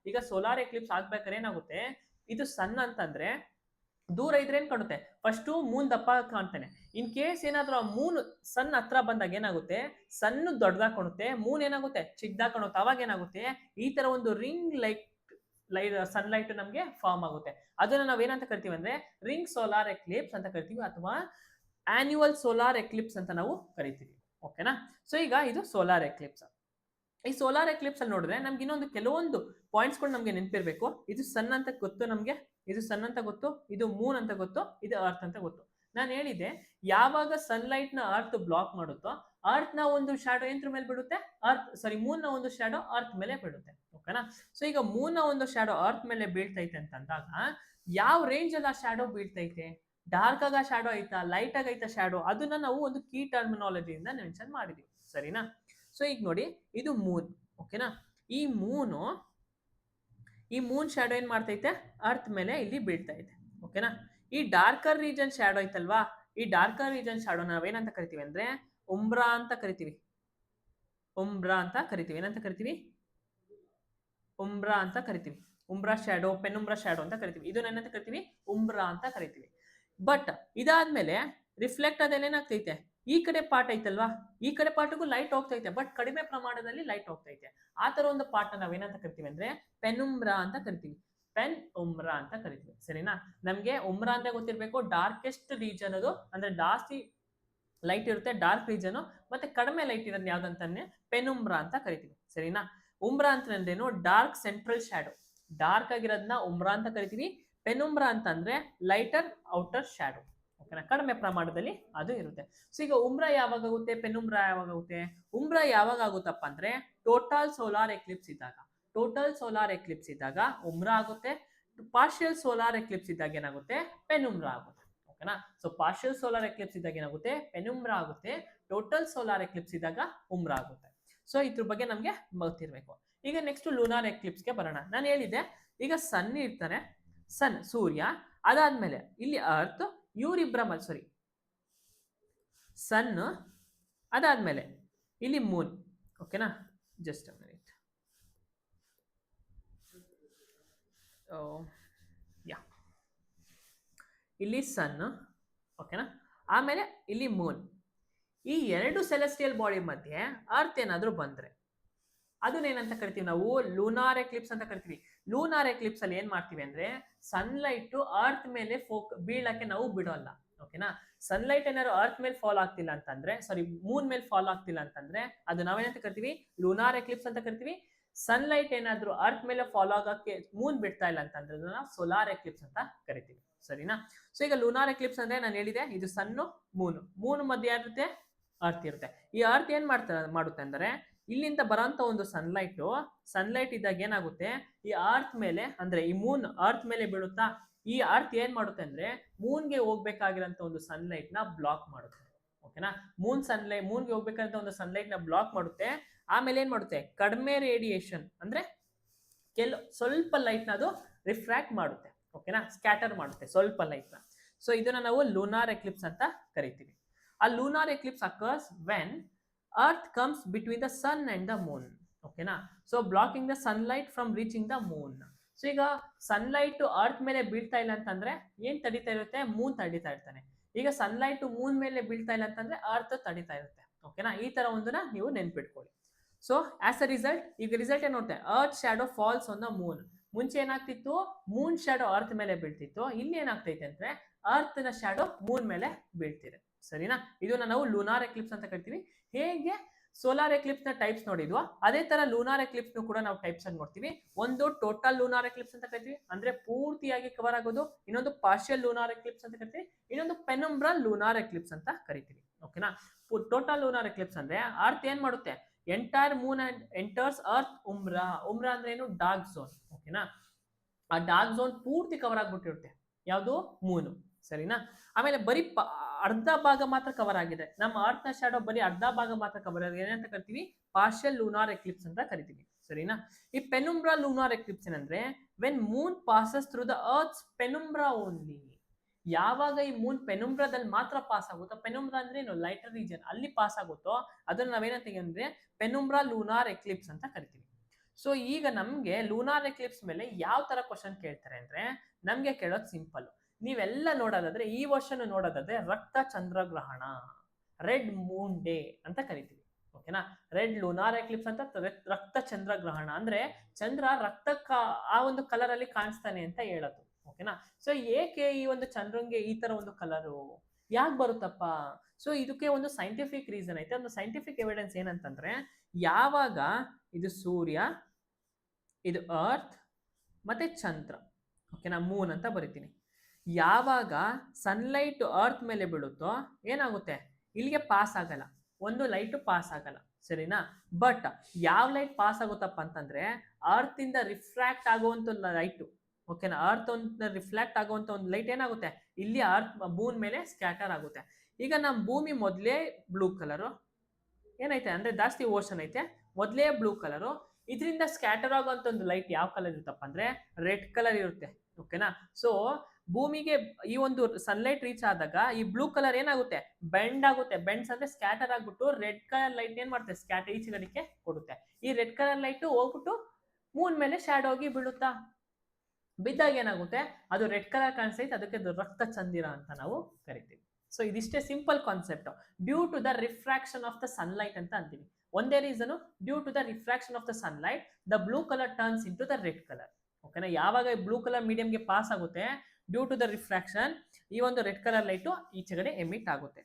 ಈಗ ಸೋಲಾರ್ ಎಕ್ಲಿಪ್ಸ್ ಆಗ್ಬೇಕಾದ್ರೆ ಏನಾಗುತ್ತೆ, ಇದು ಸನ್ ಅಂತಂದ್ರೆ ದೂರ ಇದ್ರೆ ಏನ್ ಕಾಣುತ್ತೆ, ಫಸ್ಟ್ ಮೂನ್ ದಪ್ಪ ಕಾಣ್ತಾನೆ. ಇನ್ ಕೇಸ್ ಏನಾದ್ರೂ ಆ ಮೂನ್ ಸನ್ ಹತ್ರ ಬಂದಾಗ ಏನಾಗುತ್ತೆ, ಸನ್ ದೊಡ್ಡದಾಗ ಕಾಣುತ್ತೆ, ಮೂನ್ ಏನಾಗುತ್ತೆ, ಚಿಕ್ಕದಾಗ ಕಾಣುತ್ತೆ. ಅವಾಗ ಏನಾಗುತ್ತೆ, ಈ ತರ ಒಂದು ರಿಂಗ್ ಸನ್ಲೈಟ್ ನಮ್ಗೆ ಫಾರ್ಮ್ ಆಗುತ್ತೆ. ಅದನ್ನ ನಾವ್ ಏನಂತ ಕರಿತೀವಿ ಅಂದ್ರೆ ರಿಂಗ್ ಸೋಲಾರ್ ಎಕ್ಲಿಪ್ಸ್ ಅಂತ ಕರಿತೀವಿ, ಅಥವಾ ಆನ್ಯುವಲ್ ಸೋಲಾರ್ ಎಕ್ಲಿಪ್ಸ್ ಅಂತ ನಾವು ಕರಿತೀವಿ. ಓಕೆನಾ. ಸೊ ಈಗ ಇದು ಸೋಲಾರ್ ಎಕ್ಲಿಪ್ಸ್. ಈ ಸೋಲಾರ್ ಎಕ್ಲಿಪ್ಸ್ ಅಲ್ಲಿ ನೋಡಿದ್ರೆ ನಮ್ಗೆ ಇನ್ನೊಂದು ಕೆಲವೊಂದು ಪಾಯಿಂಟ್ಸ್ ಗಳು ನಮ್ಗೆ ನೆನಪಿರ್ಬೇಕು. ಇದು ಸನ್ ಅಂತ ಗೊತ್ತು ನಮ್ಗೆ, ಇದು ಸನ್ ಅಂತ ಗೊತ್ತು, ಇದು ಮೂನ್ ಅಂತ ಗೊತ್ತು, ಇದು ಅರ್ತ್ ಅಂತ ಗೊತ್ತು. ನಾನು ಹೇಳಿದೆ, ಯಾವಾಗ ಸನ್ಲೈಟ್ ನ ಅರ್ತ್ ಬ್ಲಾಕ್ ಮಾಡುತ್ತೋ, ಅರ್ತ್ ನ ಒಂದು ಶಾಡೋ ಎಂತ್ರ ಮೇಲೆ ಬಿಡುತ್ತೆ, ಮೂನ್ ನ ಒಂದು ಶಾಡೋ ಅರ್ತ್ ಮೇಲೆ ಬೀಳುತ್ತೆ. ಓಕೆನಾ. ಸೊ ಈಗ ಮೂನ್ ನ ಒಂದು ಶಾಡೋ ಅರ್ತ್ ಮೇಲೆ ಬೀಳ್ತೈತೆ ಅಂತ ಅಂದಾಗ, ಯಾವ ರೇಂಜ್ ಅಲ್ಲಿ ಆ ಶಾಡೋ ಬೀಳ್ತೈತೆ, ಡಾರ್ಕ್ ಆಗ ಶಾಡೋ ಐತಾ, ಲೈಟ್ ಆಗ ಐತಾ ಶಾಡೋ, ಅದನ್ನ ನಾವು ಒಂದು ಕೀ ಟರ್ಮಿನಾಲಜಿಯಿಂದ ಮೆನ್ಷನ್ ಮಾಡಿದೀವಿ. ಸರಿನಾ. ಸೊ ಈಗ ನೋಡಿ, ಇದು ಮೂನ್. ಓಕೆನಾ. ಈ ಮೂನ್ ಶಾಡೋ ಏನ್ ಮಾಡ್ತೈತೆ, ಅರ್ತ್ ಮೇಲೆ ಇಲ್ಲಿ ಬೀಳ್ತಾ ಇದೆ. ಓಕೆನಾ. ಈ ಡಾರ್ಕರ್ ರೀಜನ್ ಶಾಡೋ ಐತಲ್ವಾ, ಈ ಡಾರ್ಕರ್ ರೀಜನ್ ಶಾಡೋ ನಾವೇನಂತ ಕರಿತೀವಿ ಅಂದ್ರೆ ಉಂಬ್ರಾ ಅಂತ ಕರಿತೀವಿ. ಉಂಬ್ರಾ ಅಂತ ಕರಿತೀವಿ. ಏನಂತ ಕರಿತೀವಿ? ಉಂಬ್ರಾ ಅಂತ ಕರಿತೀವಿ. ಉಂಬ್ರಾ ಶ್ಯಾಡೋ, ಪೆನುಂಬ್ರಾ ಶ್ಯಾಡೋ ಅಂತ ಕರಿತೀವಿ. ಇದನ್ನ ಏನಂತ ಕರಿತೀವಿ? ಉಂಬ್ರಾ ಅಂತ ಕರಿತೀವಿ. ಬಟ್ ಇದಾದ್ಮೇಲೆ ರಿಫ್ಲೆಕ್ಟ್ ಆದಲ್ಲಿ ಏನಾಗ್ತೈತೆ, ಈ ಕಡೆ ಪಾರ್ಟ್ ಐತಲ್ವಾ, ಈ ಕಡೆ ಪಾರ್ಟ್ಗೂ ಲೈಟ್ ಹೋಗ್ತೈತೆ, ಬಟ್ ಕಡಿಮೆ ಪ್ರಮಾಣದಲ್ಲಿ ಲೈಟ್ ಹೋಗ್ತೈತೆ. ಆ ತರ ಒಂದು ಪಾರ್ಟ್ ನಾವೇನಂತ ಕರಿತೀವಿ ಅಂದ್ರೆ ಪೆನುಂಬ್ರಾ ಅಂತ ಕರಿತೀವಿ. ಪೆನ್ ಉಮ್ರಾ ಅಂತ ಕರಿತೀವಿ. ಸರಿನಾ? ನಮ್ಗೆ ಉಮ್ರಾ ಅಂದ್ರೆ ಗೊತ್ತಿರ್ಬೇಕು, ಡಾರ್ಕೆಸ್ಟ್ ರೀಜನ್ ಅದು, ಅಂದ್ರೆ ಜಾಸ್ತಿ ಲೈಟ್ ಇರುತ್ತೆ ಡಾರ್ಕ್ ರೀಜನ್, ಮತ್ತೆ ಕಡಿಮೆ ಲೈಟ್ ಇರೋದು ಯಾವ್ದಂತಾನೆ ಪೆನುಂಬ್ರಾ ಅಂತ ಕರಿತೀವಿ. ಸರಿನಾ? ಉಮ್ರಾ ಅಂತಂದ್ರೇನು? Dark central shadow. ಡಾರ್ಕ್ ಆಗಿರೋದನ್ನ ಉಮ್ರಾ ಅಂತ ಕರಿತೀವಿ. ಪೆನುಂಬ್ರಾ ಅಂತಂದ್ರೆ ಲೈಟರ್ ಔಟರ್ ಶ್ಯಾಡೋ. ಓಕೆನಾ? ಕಡಿಮೆ ಪ್ರಮಾಣದಲ್ಲಿ ಅದು ಇರುತ್ತೆ. ಸೊ ಈಗ ಉಮ್ರಾ ಯಾವಾಗ ಆಗುತ್ತೆ, ಪೆನುಂಬ್ರಾ ಯಾವಾಗ ಆಗುತ್ತೆ? ಉಮ್ರಾ ಯಾವಾಗ ಆಗುತ್ತಪ್ಪ ಅಂದ್ರೆ ಟೋಟಲ್ ಸೋಲಾರ್ ಎಕ್ಲಿಪ್ಸ್ ಇದ್ದಾಗ. ಟೋಟಲ್ ಸೋಲಾರ್ ಎಕ್ಲಿಪ್ಸ್ ಇದ್ದಾಗ ಉಮ್ರಾ ಆಗುತ್ತೆ. ಪಾರ್ಷಿಯಲ್ ಸೋಲಾರ್ ಎಕ್ಲಿಪ್ಸ್ ಇದ್ದಾಗ ಏನಾಗುತ್ತೆ? ಪೆನುಂಬ್ರಾ ಆಗುತ್ತೆ. ಓಕೆನಾ? ಸೊ ಪಾರ್ಷಿಯಲ್ ಸೋಲಾರ್ ಎಕ್ಲಿಪ್ಸ್ ಇದ್ದಾಗ ಏನಾಗುತ್ತೆ? ಪೆನುಂಬ್ರಾ ಆಗುತ್ತೆ. ಟೋಟಲ್ ಸೋಲಾರ್ ಎಕ್ಲಿಪ್ಸ್ ಇದ್ದಾಗ ಉಮ್ರಾ ಆಗುತ್ತೆ. ಸೊ ಇದ್ರ ಬಗ್ಗೆ ನಮ್ಗೆ ಗೊತ್ತಿರ್ಬೇಕು. ಈಗ ನೆಕ್ಸ್ಟ್ ಲೂನಾರ್ ಎಕ್ಲಿಪ್ಸ್ಗೆ ಬರೋಣ. ನಾನು ಹೇಳಿದ್ದೆ ಈಗ ಸನ್ ಇರ್ತಾರೆ, ಸನ್ ಸೂರ್ಯ, ಅದಾದ್ಮೇಲೆ ಇಲ್ಲಿ ಅರ್ತ್, ಇವರಿಬ್ಬರ ಸಾರಿ ಸನ್, ಅದಾದ್ಮೇಲೆ ಇಲ್ಲಿ ಮೂನ್. ಓಕೆನಾ? Just a minute. ಯಾ, ಇಲ್ಲಿ ಸನ್, ಓಕೆನಾ, ಆಮೇಲೆ ಇಲ್ಲಿ ಮೂನ್. ಈ ಎರಡು ಸೆಲೆಸ್ಟಿಯಲ್ ಬಾಡಿ ಮಧ್ಯೆ ಅರ್ತ್ ಏನಾದ್ರೂ ಬಂದ್ರೆ ಅದನ್ನೇನಂತ ಕರಿತೀವಿ ನಾವು? ಲೂನಾರ್ ಎಕ್ಲಿಪ್ಸ್ ಅಂತ ಕರಿತೀವಿ. ಲೂನಾರ್ ಎಕ್ಲಿಪ್ಸ್ ಅಲ್ಲಿ ಏನ್ ಮಾಡ್ತೀವಿ ಅಂದ್ರೆ ಸನ್ಲೈಟ್ ಅರ್ತ್ ಮೇಲೆ ಬೀಳಕ್ಕೆ ನಾವು ಬಿಡೋಲ್ಲ. ಓಕೆನಾ? ಸನ್ಲೈಟ್ ಏನಾದ್ರು ಅರ್ತ್ ಮೇಲೆ ಫಾಲ್ ಆಗ್ತಿಲ್ಲ ಅಂತಂದ್ರೆ, ಸಾರಿ ಮೂನ್ ಮೇಲೆ ಫಾಲ್ ಆಗ್ತಿಲ್ಲ ಅಂತಂದ್ರೆ ಅದು ನಾವೇನಂತ ಕರಿತೀವಿ? ಲೂನಾರ್ ಎಕ್ಲಿಪ್ಸ್ ಅಂತ ಕರಿತೀವಿ. ಸನ್ಲೈಟ್ ಏನಾದ್ರು ಅರ್ತ್ ಮೇಲೆ ಫಾಲೋ ಆಗಕ್ಕೆ ಮೂನ್ ಬಿಡ್ತಾ ಇಲ್ಲ ಅಂತಂದ್ರೆ ಅದನ್ನ ಸೋಲಾರ್ ಎಕ್ಲಿಪ್ಸ್ ಅಂತ ಕರಿತೀವಿ. ಸರಿನಾ? ಸೊ ಈಗ ಲೂನಾರ್ ಎಕ್ಲಿಪ್ಸ್ ಅಂದ್ರೆ ನಾನು ಹೇಳಿದೆ ಇದು ಸನ್ನು ಮೂನ್, ಮೂನ್ ಮಧ್ಯೆ ಇರುತ್ತೆ ಅರ್ತ್ ಇರುತ್ತೆ. ಈ ಅರ್ತ್ ಏನ್ ಮಾಡುತ್ತೆ ಅಂದ್ರೆ ಇಲ್ಲಿಂದ ಬರೋಂತ ಒಂದು ಸನ್ಲೈಟ್ ಇದ್ದಾಗ ಏನಾಗುತ್ತೆ, ಈ ಅರ್ತ್ ಮೇಲೆ ಅಂದ್ರೆ ಈ ಮೂನ್ ಅರ್ತ್ ಮೇಲೆ ಬೀಳುತ್ತಾ, ಈ ಅರ್ತ್ ಏನ್ ಮಾಡುತ್ತೆ ಅಂದ್ರೆ ಮೂನ್ಗೆ ಹೋಗ್ಬೇಕಾಗಿರೋಂತ ಒಂದು ಸನ್ಲೈಟ್ ನ ಬ್ಲಾಕ್ ಮಾಡುತ್ತೆ. ಓಕೆನಾ? ಮೂನ್ಗೆ ಹೋಗ್ಬೇಕಾದಂತ ಒಂದು ಸನ್ಲೈಟ್ ನ ಬ್ಲಾಕ್ ಮಾಡುತ್ತೆ. ಆಮೇಲೆ ಏನ್ ಮಾಡುತ್ತೆ, ಕಡಿಮೆ ರೇಡಿಯೇಷನ್ ಅಂದ್ರೆ ಸ್ವಲ್ಪ ಲೈಟ್ ನ ಅದು ರಿಫ್ರಾಕ್ಟ್ ಮಾಡುತ್ತೆ. ಓಕೆನಾ? ಸ್ಕ್ಯಾಟರ್ ಮಾಡುತ್ತೆ ಸ್ವಲ್ಪ ಲೈಟ್ ನ. ಸೊ ಇದನ್ನ ನಾವು ಲೂನಾರ್ ಎಕ್ಲಿಪ್ಸ್ ಅಂತ ಕರಿತೀವಿ. ಆ lunar Eclipse occurs when Earth comes between the sun and the moon. ಓಕೆನಾ? So blocking the sunlight from reaching the Moon. So ಈಗ ಸನ್ಲೈಟ್ ಅರ್ತ್ ಮೇಲೆ ಬೀಳ್ತಾ ಇಲ್ಲ ಅಂತಂದ್ರೆ ಏನ್ ತಡಿತಾ ಇರುತ್ತೆ? ಮೂನ್ ತಡಿತಾ ಇರ್ತಾನೆ. ಈಗ ಸನ್ಲೈಟ್ ಮೂನ್ ಮೇಲೆ ಬೀಳ್ತಾ ಇಲ್ಲ ಅಂತಂದ್ರೆ ಅರ್ತ್ ತಡಿತಾ ಇರುತ್ತೆ. ಓಕೆನಾ? ಈ ತರ ಒಂದನ್ನ ನೀವು ನೆನ್ಪಿಟ್ಕೊಳ್ಳಿ. ಸೊ ಆಸ್ ಅ ರಿಸಲ್ಟ್, ಈಗ ರಿಸಲ್ಟ್ ಏನ್ ನೋಡುತ್ತೆ? Earth shadow falls on the moon. ಮುಂಚೆ ಏನಾಗ್ತಿತ್ತು? ಮೂನ್ ಶಾಡೋ ಅರ್ತ್ ಮೇಲೆ ಬೀಳ್ತಿತ್ತು. ಇಲ್ಲಿ ಏನಾಗ್ತೈತೆ ಅಂದ್ರೆ ಅರ್ತ್ ನ ಶಾಡೋ ಮೂನ್ ಮೇಲೆ ಬೀಳ್ತಿದೆ. ಸರಿನಾ? ಇದನ್ನ ನಾವು ಲೂನಾರ್ ಎಕ್ಲಿಪ್ಸ್ ಅಂತ ಕರಿತೀವಿ. ಹೇಗೆ ಸೋಲಾರ್ ಎಕ್ಲಿಪ್ಸ್ ನ ಟೈಪ್ಸ್ ನೋಡಿದ್ವಾ ಅದೇ ತರ ಲೂನಾರ್ ಎಕ್ಲಿಪ್ಸ್ ಕೂಡ ನಾವು ಟೈಪ್ಸ್ ಅನ್ನು ನೋಡ್ತೀವಿ. ಒಂದು ಟೋಟಲ್ ಲೂನಾರ್ ಎಕ್ಲಿಪ್ಸ್ ಅಂತ ಕರಿತೀವಿ, ಅಂದ್ರೆ ಪೂರ್ತಿಯಾಗಿ ಕವರ್ ಆಗೋದು. ಇನ್ನೊಂದು ಪಾರ್ಷಿಯಲ್ ಲೂನಾರ್ ಎಕ್ಲಿಪ್ಸ್ ಅಂತ ಕರಿತೀವಿ. ಇನ್ನೊಂದು ಪೆನುಂಬ್ರಾ ಲೂನಾರ್ ಎಕ್ಲಿಪ್ಸ್ ಅಂತ ಕರಿತೀವಿ. ಓಕೆನಾ? ಟೋಟಲ್ ಲೂನಾರ್ ಎಕ್ಲಿಪ್ಸ್ ಅಂದ್ರೆ ಅರ್ತ್ ಏನ್ ಮಾಡುತ್ತೆ, entire Moon and enters earth Umra. Umra ಅಂದ್ರೆ ಏನು? Dark zone. ಓಕೆನಾ? ಆ ಡಾರ್ಕ್ ಝೋನ್ ಪೂರ್ತಿ ಕವರ್ ಆಗ್ಬಿಟ್ಟಿರುತ್ತೆ. ಯಾವುದು? ಮೂನು. ಸರಿನಾ? ಆಮೇಲೆ ಬರೀ ಅರ್ಧ ಭಾಗ ಮಾತ್ರ ಕವರ್ ಆಗಿದೆ. ನಮ್ಮ ಅರ್ತ್ ನ ಶಾಡೋ ಬರೀ ಅರ್ಧ ಭಾಗ ಮಾತ್ರ ಕವರ್ ಆಗಿದೆ. ಏನಂತ ಕರಿತೀವಿ? ಪಾರ್ಷಿಯಲ್ ಲೂನಾರ್ ಎಕ್ಲಿಪ್ಸ್ ಅಂತ ಕರಿತೀವಿ. ಸರಿನಾ? ಈ ಪೆನುಂಬ್ರಾ ಲೂನಾರ್ ಎಕ್ಲಿಪ್ಸ್ ಏನಂದ್ರೆ when Moon passes through the earth's penumbra only. ಯಾವಾಗ ಈ ಮೂನ್ ಪೆನುಂಬ್ರಾದಲ್ಲಿ ಮಾತ್ರ ಪಾಸ್ ಆಗುತ್ತೋ, ಪೆನುಂಬ್ರಾ ಅಂದ್ರೆ ಏನು? ಲೈಟರ್ ರೀಜನ್, ಅಲ್ಲಿ ಪಾಸ್ ಆಗುತ್ತೋ ಅದನ್ನ ನಾವೇನಂತೀವಿ ಅಂದ್ರೆ ಪೆನುಂಬ್ರಾ ಲೂನಾರ್ ಎಕ್ಲಿಪ್ಸ್ ಅಂತ ಕರಿತೀವಿ. ಸೊ ಈಗ ನಮ್ಗೆ ಲೂನಾರ್ ಎಕ್ಲಿಪ್ಸ್ ಮೇಲೆ ಯಾವ ತರ ಕ್ವಶನ್ ಕೇಳ್ತಾರೆ ಅಂದ್ರೆ ನಮ್ಗೆ ಕೇಳೋದು ಸಿಂಪಲ್. ನೀವೆಲ್ಲ ನೋಡೋದಾದ್ರೆ ಈ ವರ್ಷನ ನೋಡೋದಾದ್ರೆ ರಕ್ತ ಚಂದ್ರಗ್ರಹಣ, ರೆಡ್ ಮೂನ್ ಡೇ ಅಂತ ಕರಿತೀವಿ. ಓಕೆನಾ? ರೆಡ್ ಲೂನಾರ್ ಎಕ್ಲಿಪ್ಸ್ ಅಂತ, ರಕ್ತ ಚಂದ್ರಗ್ರಹಣ ಅಂದ್ರೆ ಚಂದ್ರ ಆ ಒಂದು ಕಲರ್ ಅಲ್ಲಿ ಕಾಣಿಸ್ತಾನೆ ಅಂತ ಹೇಳೋದು. ಓಕೆನಾ? ಸೊ ಏಕೆ ಈ ಒಂದು ಚಂದ್ರಂಗೆ ಈ ತರ ಒಂದು ಕಲರು ಯಾಕೆ ಬರುತ್ತಪ್ಪ? ಸೊ ಇದಕ್ಕೆ ಒಂದು ಸೈಂಟಿಫಿಕ್ ರೀಸನ್ ಐತೆ. ಒಂದು ಸೈಂಟಿಫಿಕ್ ಎವಿಡೆನ್ಸ್ ಏನಂತಂದ್ರೆ ಯಾವಾಗ ಇದು ಸೂರ್ಯ, ಇದು ಅರ್ತ್ ಮತ್ತೆ ಚಂದ್ರ, ಓಕೆನಾ, ಮೂನ್ ಅಂತ ಬರಿತೀನಿ. ಯಾವಾಗ ಸನ್ಲೈಟ್ ಅರ್ತ್ ಮೇಲೆ ಬೀಳುತ್ತೋ ಏನಾಗುತ್ತೆ? ಇಲ್ಲಿಗೆ ಪಾಸ್ ಆಗಲ್ಲ, ಒಂದು ಲೈಟ್ ಪಾಸ್ ಆಗಲ್ಲ. ಸರಿನಾ? ಬಟ್ ಯಾವ ಲೈಟ್ ಪಾಸ್ ಆಗುತ್ತಪ್ಪ ಅಂತಂದ್ರೆ ಅರ್ತ್ ಇಂದ ರಿಫ್ರಾಕ್ಟ್ ಆಗುವಂತ ಲೈಟ್. ಓಕೆನಾ? ಅರ್ತ್ ರಿಫ್ಲೆಕ್ಟ್ ಆಗುವಂತ ಒಂದು ಲೈಟ್ ಏನಾಗುತ್ತೆ? ಇಲ್ಲಿ ಅರ್ತ್ ಮೂನ್ ಮೇಲೆ ಸ್ಕ್ಯಾಟರ್ ಆಗುತ್ತೆ. ಈಗ ನಮ್ಮ ಭೂಮಿ ಮೊದಲೇ ಬ್ಲೂ ಕಲರು ಏನೈತೆ ಅಂದ್ರೆ ಜಾಸ್ತಿ ಓಷನ್ ಐತೆ, ಮೊದಲೇ ಬ್ಲೂ ಕಲರು. ಇದರಿಂದ ಸ್ಕ್ಯಾಟರ್ ಆಗುವಂತ ಒಂದು ಲೈಟ್ ಯಾವ ಕಲರ್ ಇರುತ್ತಪ್ಪ ಅಂದ್ರೆ ರೆಡ್ ಕಲರ್ ಇರುತ್ತೆ. ಓಕೆನಾ? ಸೊ ಭೂಮಿಗೆ ಈ ಒಂದು ಸನ್ಲೈಟ್ ರೀಚ್ ಆದಾಗ ಈ ಬ್ಲೂ ಕಲರ್ ಏನಾಗುತ್ತೆ, ಬೆಂಡ್ ಆಗುತ್ತೆ. ಬೆಂಡ್ಸ್ ಅಂದ್ರೆ ಸ್ಕ್ಯಾಟರ್ ಆಗ್ಬಿಟ್ಟು ರೆಡ್ ಕಲರ್ ಲೈಟ್ ಏನ್ ಮಾಡುತ್ತೆ, ಸ್ಕ್ಯಾಟರ್ ಈಚೆ ಕಡೆಗೆ ಕೊಡುತ್ತೆ. ಈ ರೆಡ್ ಕಲರ್ ಲೈಟ್ ಹೋಗ್ಬಿಟ್ಟು ಮೂನ್ ಮೇಲೆ ಶ್ಯಾಡೋ ಆಗಿ ಬೀಳುತ್ತಾ, ಬಿದ್ದಾಗ ಏನಾಗುತ್ತೆ, ಅದು ರೆಡ್ ಕಲರ್ ಕಾಣಿಸ್ತೈತೆ, ಅದಕ್ಕೆ ಅದು ರಕ್ತ ಚಂದಿರ ಅಂತ ನಾವು ಕರಿತೀವಿ. ಸೊ ಇದಿಷ್ಟೇ simple concept. Due to the refraction of the sunlight ಅಂತ ಅಂತೀವಿ. ಒಂದೇ reason, due to the refraction of the sunlight the blue colour turns into the red colour. ಓಕೆನಾ, ಯಾವಾಗ ಬ್ಲೂ ಕಲರ್ ಮೀಡಿಯಂಗೆ ಪಾಸ್ ಆಗುತ್ತೆ, ಡ್ಯೂ ಟು ದ ರಿಫ್ರಾಕ್ಷನ್ ಈ ಒಂದು ರೆಡ್ ಕಲರ್ ಲೈಟು ಈಚೆಗಡೆ ಎಮಿಟ್ ಆಗುತ್ತೆ.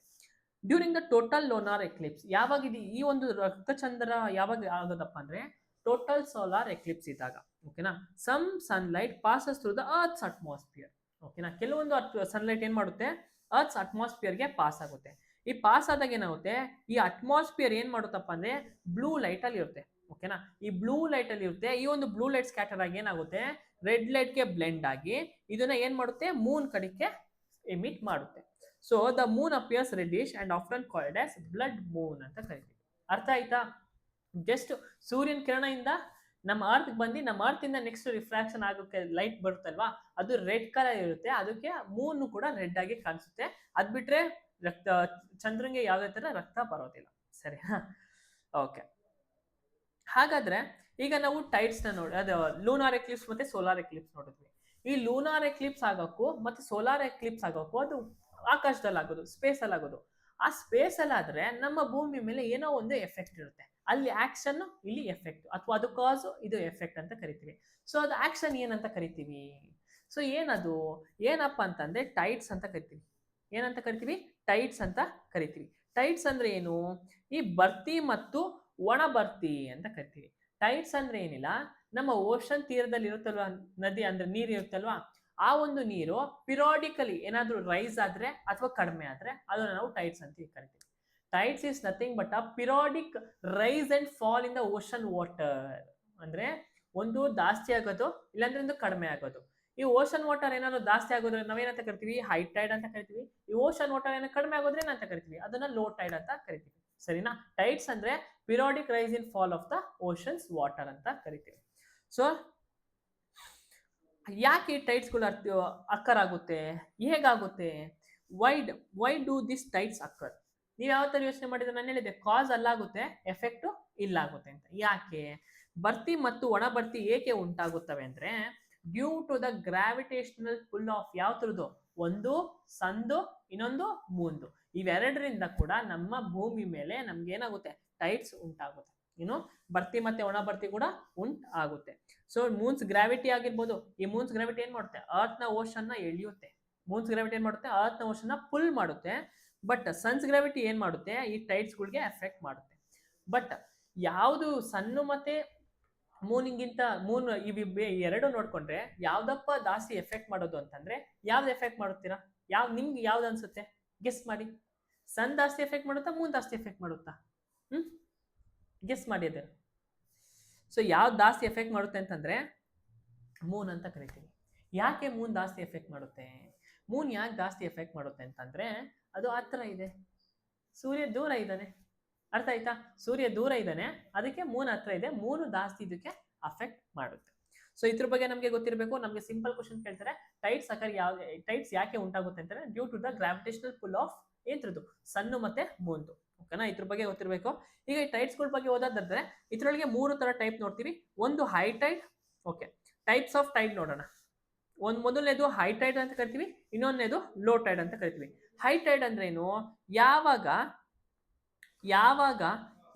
During the total lunar eclipse, ಯಾವಾಗ ಇದು ಈ ಒಂದು ರಕ್ತಚಂದ್ರ ಯಾವಾಗ ಆಗೋದಪ್ಪ ಅಂದ್ರೆ ಟೋಟಲ್ ಸೋಲಾರ್ ಎಕ್ಲಿಪ್ಸ್ ಇದ್ದಾಗ. ಓಕೆನಾ, some sunlight passes through the earth's atmosphere. ಓಕೆನಾ, ಕೆಲವೊಂದು ಸನ್ಲೈಟ್ ಏನ್ ಮಾಡುತ್ತೆ, ಅರ್ತ್ಸ್ ಅಟ್ಮಾಸ್ಫಿಯರ್ಗೆ ಪಾಸ್ ಆಗುತ್ತೆ. ಈ ಪಾಸ್ ಆದಾಗ ಏನಾಗುತ್ತೆ, ಈ ಅಟ್ಮಾಸ್ಫಿಯರ್ ಏನ್ ಮಾಡುತ್ತಪ್ಪ ಅಂದ್ರೆ ಬ್ಲೂ ಲೈಟ್ ಅಲ್ಲಿ ಇರುತ್ತೆ. ಓಕೆನಾ, ಈ ಬ್ಲೂ ಲೈಟ್ ಅಲ್ಲಿ ಇರುತ್ತೆ. ಈ ಒಂದು ಬ್ಲೂ ಲೈಟ್ ಸ್ಕ್ಯಾಟರ್ ಆಗಿ ಏನಾಗುತ್ತೆ, ರೆಡ್ ಲೈಟ್ಗೆ ಬ್ಲೆಂಡ್ ಆಗಿ ಇದನ್ನ ಏನ್ ಮಾಡುತ್ತೆ, ಮೂನ್ ಕಡೆಗೆ ಎಮಿಟ್ ಮಾಡುತ್ತೆ. So the Moon appears reddish and often called as blood Moon ಅಂತ ಕರಿತೀವಿ. ಅರ್ಥ ಆಯ್ತಾ? ಜಸ್ಟ್ ಸೂರ್ಯನ ಕಿರಣದಿಂದ ನಮ್ಮ ಅರ್ತ್ ಬಂದು ನಮ್ಮ ಅರ್ತ್ ಇಂದ ನೆಕ್ಸ್ಟ್ ರಿಫ್ರಾಕ್ಷನ್ ಆಗೋಕೆ ಲೈಟ್ ಬರುತ್ತಲ್ವಾ, ಅದು ರೆಡ್ ಕಲರ್ ಇರುತ್ತೆ. ಅದಕ್ಕೆ ಮೂನ್ ಕೂಡ ರೆಡ್ ಆಗಿ ಕಾಣಿಸುತ್ತೆ. ಅದ್ ಬಿಟ್ರೆ ರಕ್ತ ಚಂದ್ರನ್ಗೆ ಯಾವುದೇ ತರ ರಕ್ತ ಬರೋದಿಲ್ಲ. ಸರಿನಾ? ಓಕೆ, ಹಾಗಾದ್ರೆ ಈಗ ನಾವು ಟೈಡ್ಸ್ ನ ನೋಡಿ, ಅದು ಲೂನಾರ್ ಎಕ್ಲಿಪ್ಸ್ ಮತ್ತೆ ಸೋಲಾರ್ ಎಕ್ಲಿಪ್ಸ್ ನೋಡಿದ್ವಿ. ಈ ಲೂನಾರ್ ಎಕ್ಲಿಪ್ಸ್ ಆಗೋಕ್ಕೂ ಮತ್ತೆ ಸೋಲಾರ್ ಎಕ್ಲಿಪ್ಸ್ ಆಗೋಕ್ಕೂ ಅದು ಆಕಾಶದಲ್ಲಿ ಆಗೋದು, ಸ್ಪೇಸ್ ಅಲ್ಲಿ ಆಗೋದು. ಆ ಸ್ಪೇಸ್ ಅಲ್ಲಿ ಆದ್ರೆ ನಮ್ಮ ಭೂಮಿ ಮೇಲೆ ಏನೋ ಒಂದು ಎಫೆಕ್ಟ್ ಇರುತ್ತೆ. ಅಲ್ಲಿ ಆಕ್ಷನ್, ಇಲ್ಲಿ ಎಫೆಕ್ಟ್, ಅಥವಾ ಅದು ಕಾಸ್, ಇದು ಎಫೆಕ್ಟ್ ಅಂತ ಕರಿತೀವಿ. ಸೊ ಅದು ಆಕ್ಷನ್ ಏನಂತ ಕರಿತೀವಿ? ಸೊ ಏನದು, ಏನಪ್ಪ ಅಂತಂದ್ರೆ ಟೈಡ್ಸ್ ಅಂತ ಕರಿತೀವಿ. ಏನಂತ ಕರಿತೀವಿ? ಟೈಡ್ಸ್ ಅಂತ ಕರಿತೀವಿ. ಟೈಡ್ಸ್ ಅಂದ್ರೆ ಏನು? ಈ ಭರ್ತಿ ಮತ್ತು ಒಣ ಭರ್ತಿ ಅಂತ ಕರಿತೀವಿ. ಟೈಡ್ಸ್ ಅಂದ್ರೆ ಏನಿಲ್ಲ, ನಮ್ಮ ಓಷನ್ ತೀರದಲ್ಲಿ ಇರುತ್ತಲ್ವಾ ನದಿ, ಅಂದ್ರೆ ನೀರು ಇರುತ್ತಲ್ವಾ, ಆ ಒಂದು ನೀರು ಪಿರಿಯಾಡಿಕಲಿ ಏನಾದ್ರೂ ರೈಸ್ ಆದ್ರೆ ಅಥವಾ ಕಡಿಮೆ ಆದ್ರೆ ಅದನ್ನ ನಾವು ಟೈಡ್ಸ್ ಅಂತ ಕರಿತೀವಿ. Tides is nothing but a periodic rise and fall in the ocean water. ಅಂದ್ರೆ ಒಂದು ಜಾಸ್ತಿ ಆಗೋದು, ಇಲ್ಲಾಂದ್ರೆ ಒಂದು ಕಡಿಮೆ ಆಗೋದು. ಈ ಓಷನ್ ವಾಟರ್ ಏನಾದ್ರು ಜಾಸ್ತಿ ಆಗೋದ್ರೆ ನಾವೇನಂತ ಕರಿತೀವಿ? ಹೈ ಟೈಡ್ ಅಂತ ಕರಿತೀವಿ. ಈ ಓಷನ್ ವಾಟರ್ ಏನೋ ಕಡಿಮೆ ಆಗೋದ್ರೆ ಏನಂತ ಕರಿತೀವಿ? ಅದನ್ನ ಲೋ ಟೈಡ್ ಅಂತ ಕರಿತೀವಿ. ಸರಿನಾ? ಟೈಡ್ಸ್ ಅಂದ್ರೆ periodic rise in fall of the oceans water ಅಂತ ಕರಿತೀವಿ. ಸೊ ಯಾಕೆ ಈ ಟೈಡ್ಸ್ಗಳು ಅಕ್ಕರ್ ಆಗುತ್ತೆ, ಹೇಗಾಗುತ್ತೆ, why do this tides occur? ನೀವು ಯಾವ ತರ ಯೋಚನೆ ಮಾಡಿದ್ರೆ, ನಾನು ಹೇಳಿದೆ ಕಾಸ್ ಅಲ್ಲಾಗುತ್ತೆ, ಎಫೆಕ್ಟ್ ಇಲ್ಲಾಗುತ್ತೆ ಅಂತ. ಯಾಕೆ ಭರ್ತಿ ಮತ್ತು ಒಣ ಭರ್ತಿ ಏಕೆ ಉಂಟಾಗುತ್ತವೆ ಅಂದ್ರೆ, due to the gravitational pull of ಯಾವ ತರದ್ದು, ಒಂದು ಸಂದು, ಇನ್ನೊಂದು ಮೂಂದು. ಇವೆರಡರಿಂದ ಕೂಡ ನಮ್ಮ ಭೂಮಿ ಮೇಲೆ ನಮ್ಗೆ ಏನಾಗುತ್ತೆ, ಟೈಡ್ಸ್ ಉಂಟಾಗುತ್ತೆ. ಏನು, ಭರ್ತಿ ಮತ್ತೆ ಒಣ ಭರ್ತಿ ಕೂಡ ಆಗುತ್ತೆ. ಸೊ ಮೂನ್ಸ್ ಗ್ರಾವಿಟಿ ಆಗಿರ್ಬೋದು, ಈ ಮೂನ್ಸ್ ಗ್ರಾವಿಟಿ ಏನ್ ಮಾಡುತ್ತೆ, ಅರ್ತ್ ನ ಓಷನ್ ನ ಎಳೆಯುತ್ತೆ. ಮೂನ್ಸ್ ಗ್ರಾವಿಟಿ ಏನ್ ಮಾಡುತ್ತೆ, ಅರ್ತ್ ನ ಓಷನ್ ನ ಪುಲ್ ಮಾಡುತ್ತೆ. ಬಟ್ ಸನ್ಸ್ ಗ್ರಾವಿಟಿ ಏನ್ ಮಾಡುತ್ತೆ, ಈ ಟೈಡ್ಸ್ ಗಳಿಗೆ ಎಫೆಕ್ಟ್ ಮಾಡುತ್ತೆ. ಬಟ್ ಯಾವುದು ಸನ್ನು ಮತ್ತೆ ಮೂನಿಗಿಂತ ಮೂನ್ ಎರಡು ನೋಡ್ಕೊಂಡ್ರೆ ಯಾವ್ದಪ್ಪ ಜಾಸ್ತಿ ಎಫೆಕ್ಟ್ ಮಾಡೋದು ಅಂತಂದ್ರೆ, ಯಾವ್ದು ಎಫೆಕ್ಟ್ ಮಾಡುತ್ತೀರಾ? ನಿಮ್ಗೆ ಯಾವ್ದು ಅನ್ಸುತ್ತೆ, ಗೆಸ್ ಮಾಡಿ. ಸನ್ ಜಾಸ್ತಿ ಎಫೆಕ್ಟ್ ಮಾಡುತ್ತಾ, ಮೂನ್ ಜಾಸ್ತಿ ಎಫೆಕ್ಟ್ ಮಾಡುತ್ತಾ? ಗೆಸ್ ಮಾಡಿ ಅದು. ಸೊ ಯಾವ್ದು ಜಾಸ್ತಿ ಎಫೆಕ್ಟ್ ಮಾಡುತ್ತೆ ಅಂತಂದ್ರೆ ಮೂನ್ ಅಂತ ಕರಿತೀವಿ. ಯಾಕೆ ಮೂನ್ ಜಾಸ್ತಿ ಎಫೆಕ್ಟ್ ಮಾಡುತ್ತೆ? ಮೂನ್ ಯಾಕೆ ಜಾಸ್ತಿ ಎಫೆಕ್ಟ್ ಮಾಡುತ್ತೆ ಅಂತಂದ್ರೆ, ಅದು ಹತ್ರ ಇದೆ, ಸೂರ್ಯ ದೂರ ಇದ್ದಾನೆ. ಅರ್ಥ ಆಯ್ತಾ? ಸೂರ್ಯ ದೂರ ಇದ್ದಾನೆ, ಅದಕ್ಕೆ ಮೂನ್ ಹತ್ರ ಇದೆ, ಮೂನು ಜಾಸ್ತಿ ಇದಕ್ಕೆ ಅಫೆಕ್ಟ್ ಮಾಡುತ್ತೆ. ಸೊ ಇದ್ರ ಬಗ್ಗೆ ನಮಗೆ ಗೊತ್ತಿರಬೇಕು. ನಮಗೆ ಸಿಂಪಲ್ ಕ್ವಶನ್ ಕೇಳ್ತಾರೆ, ಟೈಡ್ಸ್ ಯಾಕೆ ಉಂಟಾಗುತ್ತೆ ಅಂತಾರೆ, due to the gravitational pull of ಏನ್ರದ್ದು, ಸನ್ನು ಮತ್ತೆ ಮೂನ್ದು. ಓಕೆನಾ, ಇದ್ರ ಬಗ್ಗೆ ಗೊತ್ತಿರಬೇಕು. ಈಗ ಈ ಟೈಡ್ಸ್ಗಳ ಬಗ್ಗೆ ಓದೋದಾದ್ರೆ ಇದ್ರೊಳಗೆ 3 ತರ ಟೈಪ್ ನೋಡ್ತೀವಿ. ಒಂದು high tide. Okay, types of tide ನೋಡೋಣ. ಮೊದಲನೇದು ಹೈ ಟೈಡ್ ಅಂತ ಕರಿತೀವಿ, ಇನ್ನೊಂದನೇದು ಲೋ ಟೈಡ್ ಅಂತ ಕರಿತೀವಿ. ಹೈ ಟೈಡ್ ಅಂದ್ರೆ ಏನು, ಯಾವಾಗ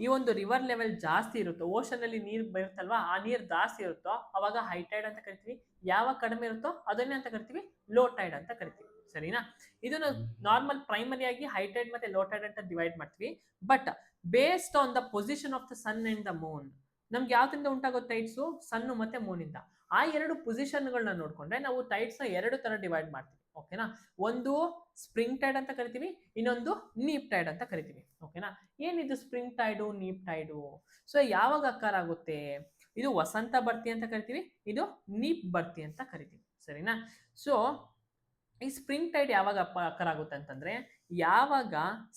ಈ ಒಂದು ರಿವರ್ ಲೆವೆಲ್ ಜಾಸ್ತಿ ಇರುತ್ತೋ, ಓಷನ್ ಅಲ್ಲಿ ನೀರು ಬರುತ್ತಲ್ವಾ, ಆ ನೀರು ಜಾಸ್ತಿ ಇರುತ್ತೋ ಅವಾಗ ಹೈ ಟೈಡ್ ಅಂತ ಕರಿತೀವಿ. ಯಾವಾಗ ಕಡಿಮೆ ಇರುತ್ತೋ ಅದನ್ನೇ ಅಂತ ಕರಿತೀವಿ ಲೋ ಟೈಡ್ ಅಂತ ಕರಿತೀವಿ. ಸರಿನಾ? ಇದನ್ನ ನಾರ್ಮಲ್ ಪ್ರೈಮರಿ ಆಗಿ ಹೈ ಟೈಡ್ ಮತ್ತೆ ಲೋ ಟೈಡ್ ಅಂತ ಡಿವೈಡ್ ಮಾಡ್ತೀವಿ. But based on the position of the sun and the moon, ನಮ್ಗೆ ಯಾವ್ದ್ರಿಂದ ಉಂಟಾಗೋ ಟೈಡ್ಸ್, ಸನ್ ಮತ್ತೆ ಮೂನ್ ಇಂದ. ಆ ಎರಡು ಪೊಸಿಷನ್ಗಳನ್ನ ನೋಡ್ಕೊಂಡ್ರೆ ನಾವು ಟೈಡ್ಸ್ ನ 2 ತರ ಡಿವೈಡ್ ಮಾಡ್ತೀವಿ. ಓಕೆನಾ, ಒಂದು ಸ್ಪ್ರಿಂಗ್ ಟೈಡ್ ಅಂತ ಕರಿತೀವಿ, ಇನ್ನೊಂದು ನೀಪ್ ಟೈಡ್ ಅಂತ ಕರಿತೀವಿ. ಓಕೆನಾ, ಏನಿದು ಸ್ಪ್ರಿಂಗ್ ಟೈಡು, ನೀಪ್ ಟೈಡು? ಸೊ ಯಾವಾಗ ಅಕ್ಕರ್ ಆಗುತ್ತೆ? ಇದು ವಸಂತ ಭರ್ತಿ ಅಂತ ಕರಿತೀವಿ, ಇದು ನೀಪ್ ಭರ್ತಿ ಅಂತ ಕರಿತೀವಿ. ಸರಿನಾ? ಸೊ ಈ ಸ್ಪ್ರಿಂಗ್ ಟೈಡ್ ಯಾವಾಗ ಅಕ್ಕರ್ ಆಗುತ್ತೆ ಅಂತಂದ್ರೆ, ಯಾವಾಗ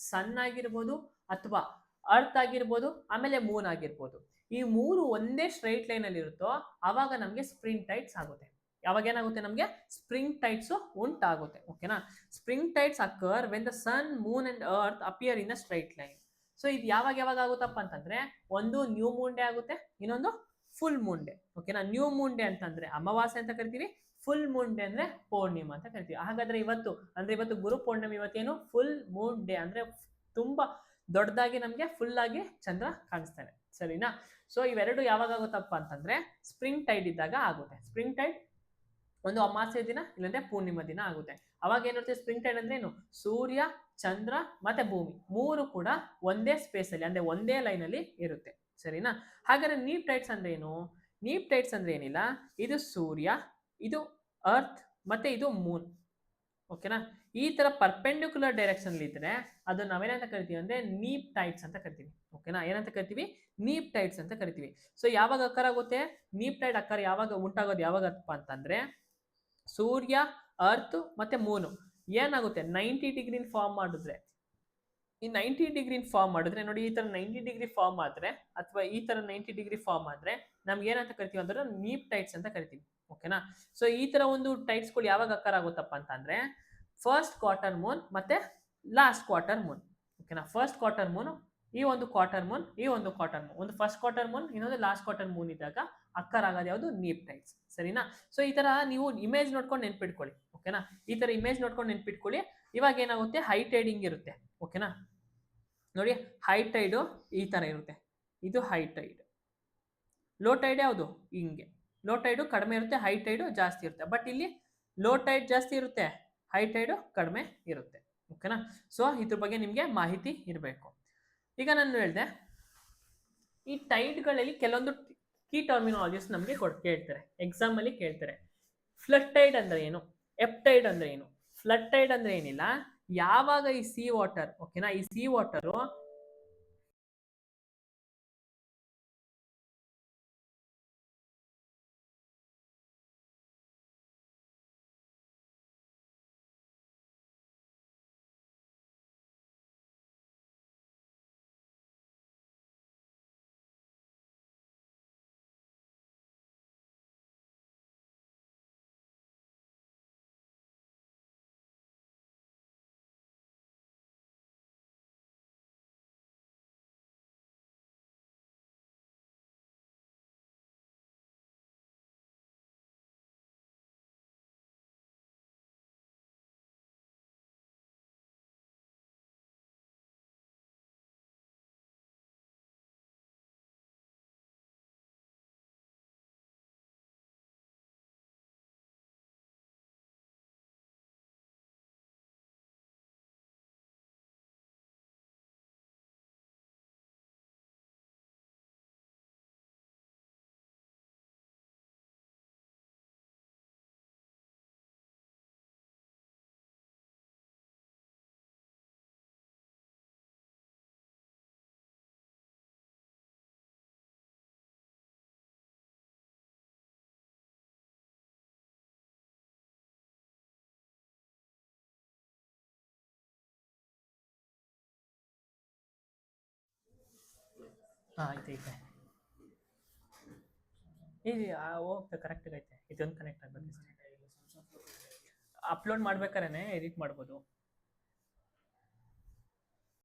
ಸನ್ ಆಗಿರ್ಬೋದು ಅಥವಾ ಅರ್ತ್ ಆಗಿರ್ಬೋದು ಆಮೇಲೆ ಮೂನ್ ಆಗಿರ್ಬೋದು, ಈ 3 ಒಂದೇ ಸ್ಟ್ರೈಟ್ ಲೈನ್ ಅಲ್ಲಿ ಇರುತ್ತೋ ಅವಾಗ ನಮ್ಗೆ ಸ್ಪ್ರಿಂಗ್ ಟೈಡ್ಸ್ ಆಗುತ್ತೆ. ಯಾವಾಗ ಏನಾಗುತ್ತೆ ನಮಗೆ ಸ್ಪ್ರಿಂಗ್ ಟೈಡ್ಸ್ ಉಂಟಾಗುತ್ತೆ. ಓಕೆನಾ. Spring tides occur when the sun moon and earth appear in a straight line. So ಇದು ಯಾವಾಗ ಯಾವಾಗ ಆಗುತ್ತಪ್ಪ ಅಂತಂದ್ರೆ ಒಂದು ನ್ಯೂ ಮೂನ್ ಡೇ ಆಗುತ್ತೆ, ಇನ್ನೊಂದು ಫುಲ್ ಮೂನ್ ಡೇ. ಓಕೆನಾ. ನ್ಯೂ ಮೂನ್ ಡೇ ಅಂತಂದ್ರೆ ಅಮಾವಾಸ್ಯೆ ಅಂತ ಕರಿತೀವಿ, ಫುಲ್ ಮೂನ್ ಡೇ ಅಂದ್ರೆ ಪೌರ್ಣಿಮಾ ಅಂತ ಕರಿತೀವಿ. ಹಾಗಾದ್ರೆ ಇವತ್ತು ಗುರು ಪೌರ್ಣಿಮೆ, ಇವತ್ತೇನು ಫುಲ್ ಮೂನ್ ಡೇ ಅಂದ್ರೆ ತುಂಬಾ ದೊಡ್ಡದಾಗಿ ನಮ್ಗೆ ಫುಲ್ ಆಗಿ ಚಂದ್ರ ಕಾಣಿಸ್ತಾನೆ. ಸರಿನಾ. ಸೊ ಇವೆರಡು ಯಾವಾಗ ಆಗುತ್ತಪ್ಪ ಅಂತಂದ್ರೆ ಸ್ಪ್ರಿಂಗ್ ಟೈಡ್ ಇದ್ದಾಗ ಆಗುತ್ತೆ. ಸ್ಪ್ರಿಂಗ್ ಟೈಡ್ ಒಂದು ಅಮಾವಾಸ್ಯೆ ದಿನ ಇಲ್ಲಂದ್ರೆ ಪೂರ್ಣಿಮಾ ದಿನ ಆಗುತ್ತೆ. ಅವಾಗ ಏನಿರುತ್ತೆ ಸ್ಪ್ರಿಂಗ್ ಟೈಡ್ ಅಂದ್ರೆ ಏನು, ಸೂರ್ಯ, ಚಂದ್ರ ಮತ್ತೆ ಭೂಮಿ ಮೂರು ಕೂಡ ಒಂದೇ ಸ್ಪೇಸ್ ಅಲ್ಲಿ ಅಂದ್ರೆ ಒಂದೇ ಲೈನ್ ಅಲ್ಲಿ ಇರುತ್ತೆ. ಸರಿನಾ. ಹಾಗಾದ್ರೆ ನೀಪ್ ಟೈಡ್ಸ್ ಅಂದ್ರೆ ಏನು, ನೀಪ್ ಟೈಡ್ಸ್ ಅಂದ್ರೆ ಏನಿಲ್ಲ, ಇದು ಸೂರ್ಯ, ಇದು ಅರ್ತ್ ಮತ್ತೆ ಇದು ಮೂನ್. ಓಕೆನಾ. ಈ ತರ ಪರ್ಪೆಂಡಿಕ್ಯುಲರ್ ಡೈರೆಕ್ಷನ್ ಇದ್ರೆ ಅದು ನಾವೇನಂತ ಕರಿತೀವಿ ಅಂದ್ರೆ ನೀಪ್ ಟೈಡ್ಸ್ ಅಂತ ಕರಿತೀವಿ. ಓಕೆನಾ. ಏನಂತ ಕರಿತೀವಿ, ನೀಪ್ ಟೈಡ್ಸ್ ಅಂತ ಕರಿತೀವಿ. ಸೊ ಯಾವಾಗ ಅಕ್ಕರ್ ಆಗುತ್ತೆ, ನೀಪ್ ಟೈಡ್ ಅಕ್ಕರ್ ಯಾವಾಗ ಉಂಟಾಗೋದು ಯಾವಾಗಪ್ಪ ಅಂತಂದ್ರೆ ಸೂರ್ಯ, ಅರ್ತ್ ಮತ್ತೆ ಮೂನು ಏನಾಗುತ್ತೆ 90 ಡಿಗ್ರಿ ಫಾರ್ಮ್ ಮಾಡಿದ್ರೆ, ಈ 90 ಡಿಗ್ರಿ ಫಾರ್ಮ್ ಮಾಡಿದ್ರೆ ನೋಡಿ, ಈ ತರ 90 ಡಿಗ್ರಿ ಫಾರ್ಮ್ ಆದ್ರೆ ಅಥವಾ ಈ ತರ 90 ಡಿಗ್ರಿ ಫಾರ್ಮ್ ಆದ್ರೆ ನಮ್ಗೆ ಏನಂತ ಕರಿತೀವಿ ಅಂದ್ರೆ ನೀಪ್ ಟೈಡ್ಸ್ ಅಂತ ಕರಿತೀವಿ. ಓಕೆನಾ. ಸೊ ಈ ತರ ಒಂದು ಟೈಡ್ಸ್ ಗಳು ಯಾವಾಗ ಅಕ್ಕರ್ ಆಗುತ್ತಪ್ಪ ಅಂತಂದ್ರೆ ಫಸ್ಟ್ ಕ್ವಾರ್ಟರ್ ಮೂನ್ ಮತ್ತೆ ಲಾಸ್ಟ್ ಕ್ವಾರ್ಟರ್ ಮೂನ್. ಓಕೆನಾ. ಫಸ್ಟ್ ಕ್ವಾರ್ಟರ್ ಮೂನ್, ಈ ಒಂದು ಕ್ವಾರ್ಟರ್ ಮೂನ್, ಈ ಒಂದು ಕ್ವಾರ್ಟರ್ ಮೂನ್, ಒಂದು ಫಸ್ಟ್ ಕ್ವಾರ್ಟರ್ ಮೂನ್ ಇನ್ನೊಂದು ಲಾಸ್ಟ್ ಕ್ವಾರ್ಟರ್ ಮೂನ್ ಇದ್ದಾಗ ಅಕ್ಕರ್ ಆಗೋದು ಯಾವುದು, ನೀಪ್ ಟೈಡ್ಸ್. ಸರಿನಾ. ಸೊ ಈ ತರ ನೀವು ಇಮೇಜ್ ನೋಡ್ಕೊಂಡು ನೆನ್ಪಿಟ್ಕೊಳ್ಳಿ. ಓಕೆನಾ. ಈ ತರ ಇಮೇಜ್ ನೋಡ್ಕೊಂಡು ನೆನ್ಪಿಟ್ಕೊಳ್ಳಿ. ಇವಾಗ ಏನಾಗುತ್ತೆ ಹೈ ಟೈಡಿಂಗ್ ಇರುತ್ತೆ. ಓಕೆನಾ. ನೋಡಿ ಹೈ ಟೈಡ್ ಈ ತರ ಇರುತ್ತೆ, ಇದು ಹೈ ಟೈಡ್. ಲೋ ಟೈಡ್ ಯಾವುದು, ಹಿಂಗೆ ಲೋ ಟೈಡ್ ಕಡಿಮೆ ಇರುತ್ತೆ, ಹೈ ಟೈಡ್ ಜಾಸ್ತಿ ಇರುತ್ತೆ. ಬಟ್ ಇಲ್ಲಿ ಲೋ ಟೈಡ್ ಜಾಸ್ತಿ ಇರುತ್ತೆ, ಹೈ ಟೈಡ್ ಕಡಿಮೆ ಇರುತ್ತೆ. ಓಕೆನಾ. ಸೊ ಇದ್ರ ಬಗ್ಗೆ ನಿಮ್ಗೆ ಮಾಹಿತಿ ಇರಬೇಕು. ಈಗ ನಾನು ಹೇಳಿದೆ ಈ ಟೈಡ್ಗಳಲ್ಲಿ ಕೆಲವೊಂದು ಕೀ ಟರ್ಮಿನಾಲಜೀಸ್ ನಮಗೆ ಕೇಳ್ತಾರೆ, ಎಕ್ಸಾಮ್ ಅಲ್ಲಿ ಕೇಳ್ತಾರೆ. ಫ್ಲಡ್ ಟೈಡ್ ಅಂದ್ರೆ ಏನು, ಎಪ್ ಟೈಡ್ ಅಂದ್ರೆ ಏನು. ಫ್ಲಡ್ ಟೈಡ್ ಅಂದ್ರೆ ಏನಿಲ್ಲ, ಯಾವಾಗ ಈ ಸಿ ವಾಟರ್, ಓಕೆನಾ, ಈ ಸಿ ವಾಟರು ಐತೆ ಇದು ಓಕೆ ಕರೆಕ್ಟ್ ಐತೆ, ಇದೊಂದು ಕನೆಕ್ಟ್ ಆಗಬೇಕು. ಅಪ್ಲೋಡ್ ಮಾಡ್ಬೇಕಾದ್ರೆ ಎಡಿಟ್ ಮಾಡ್ಬೋದು.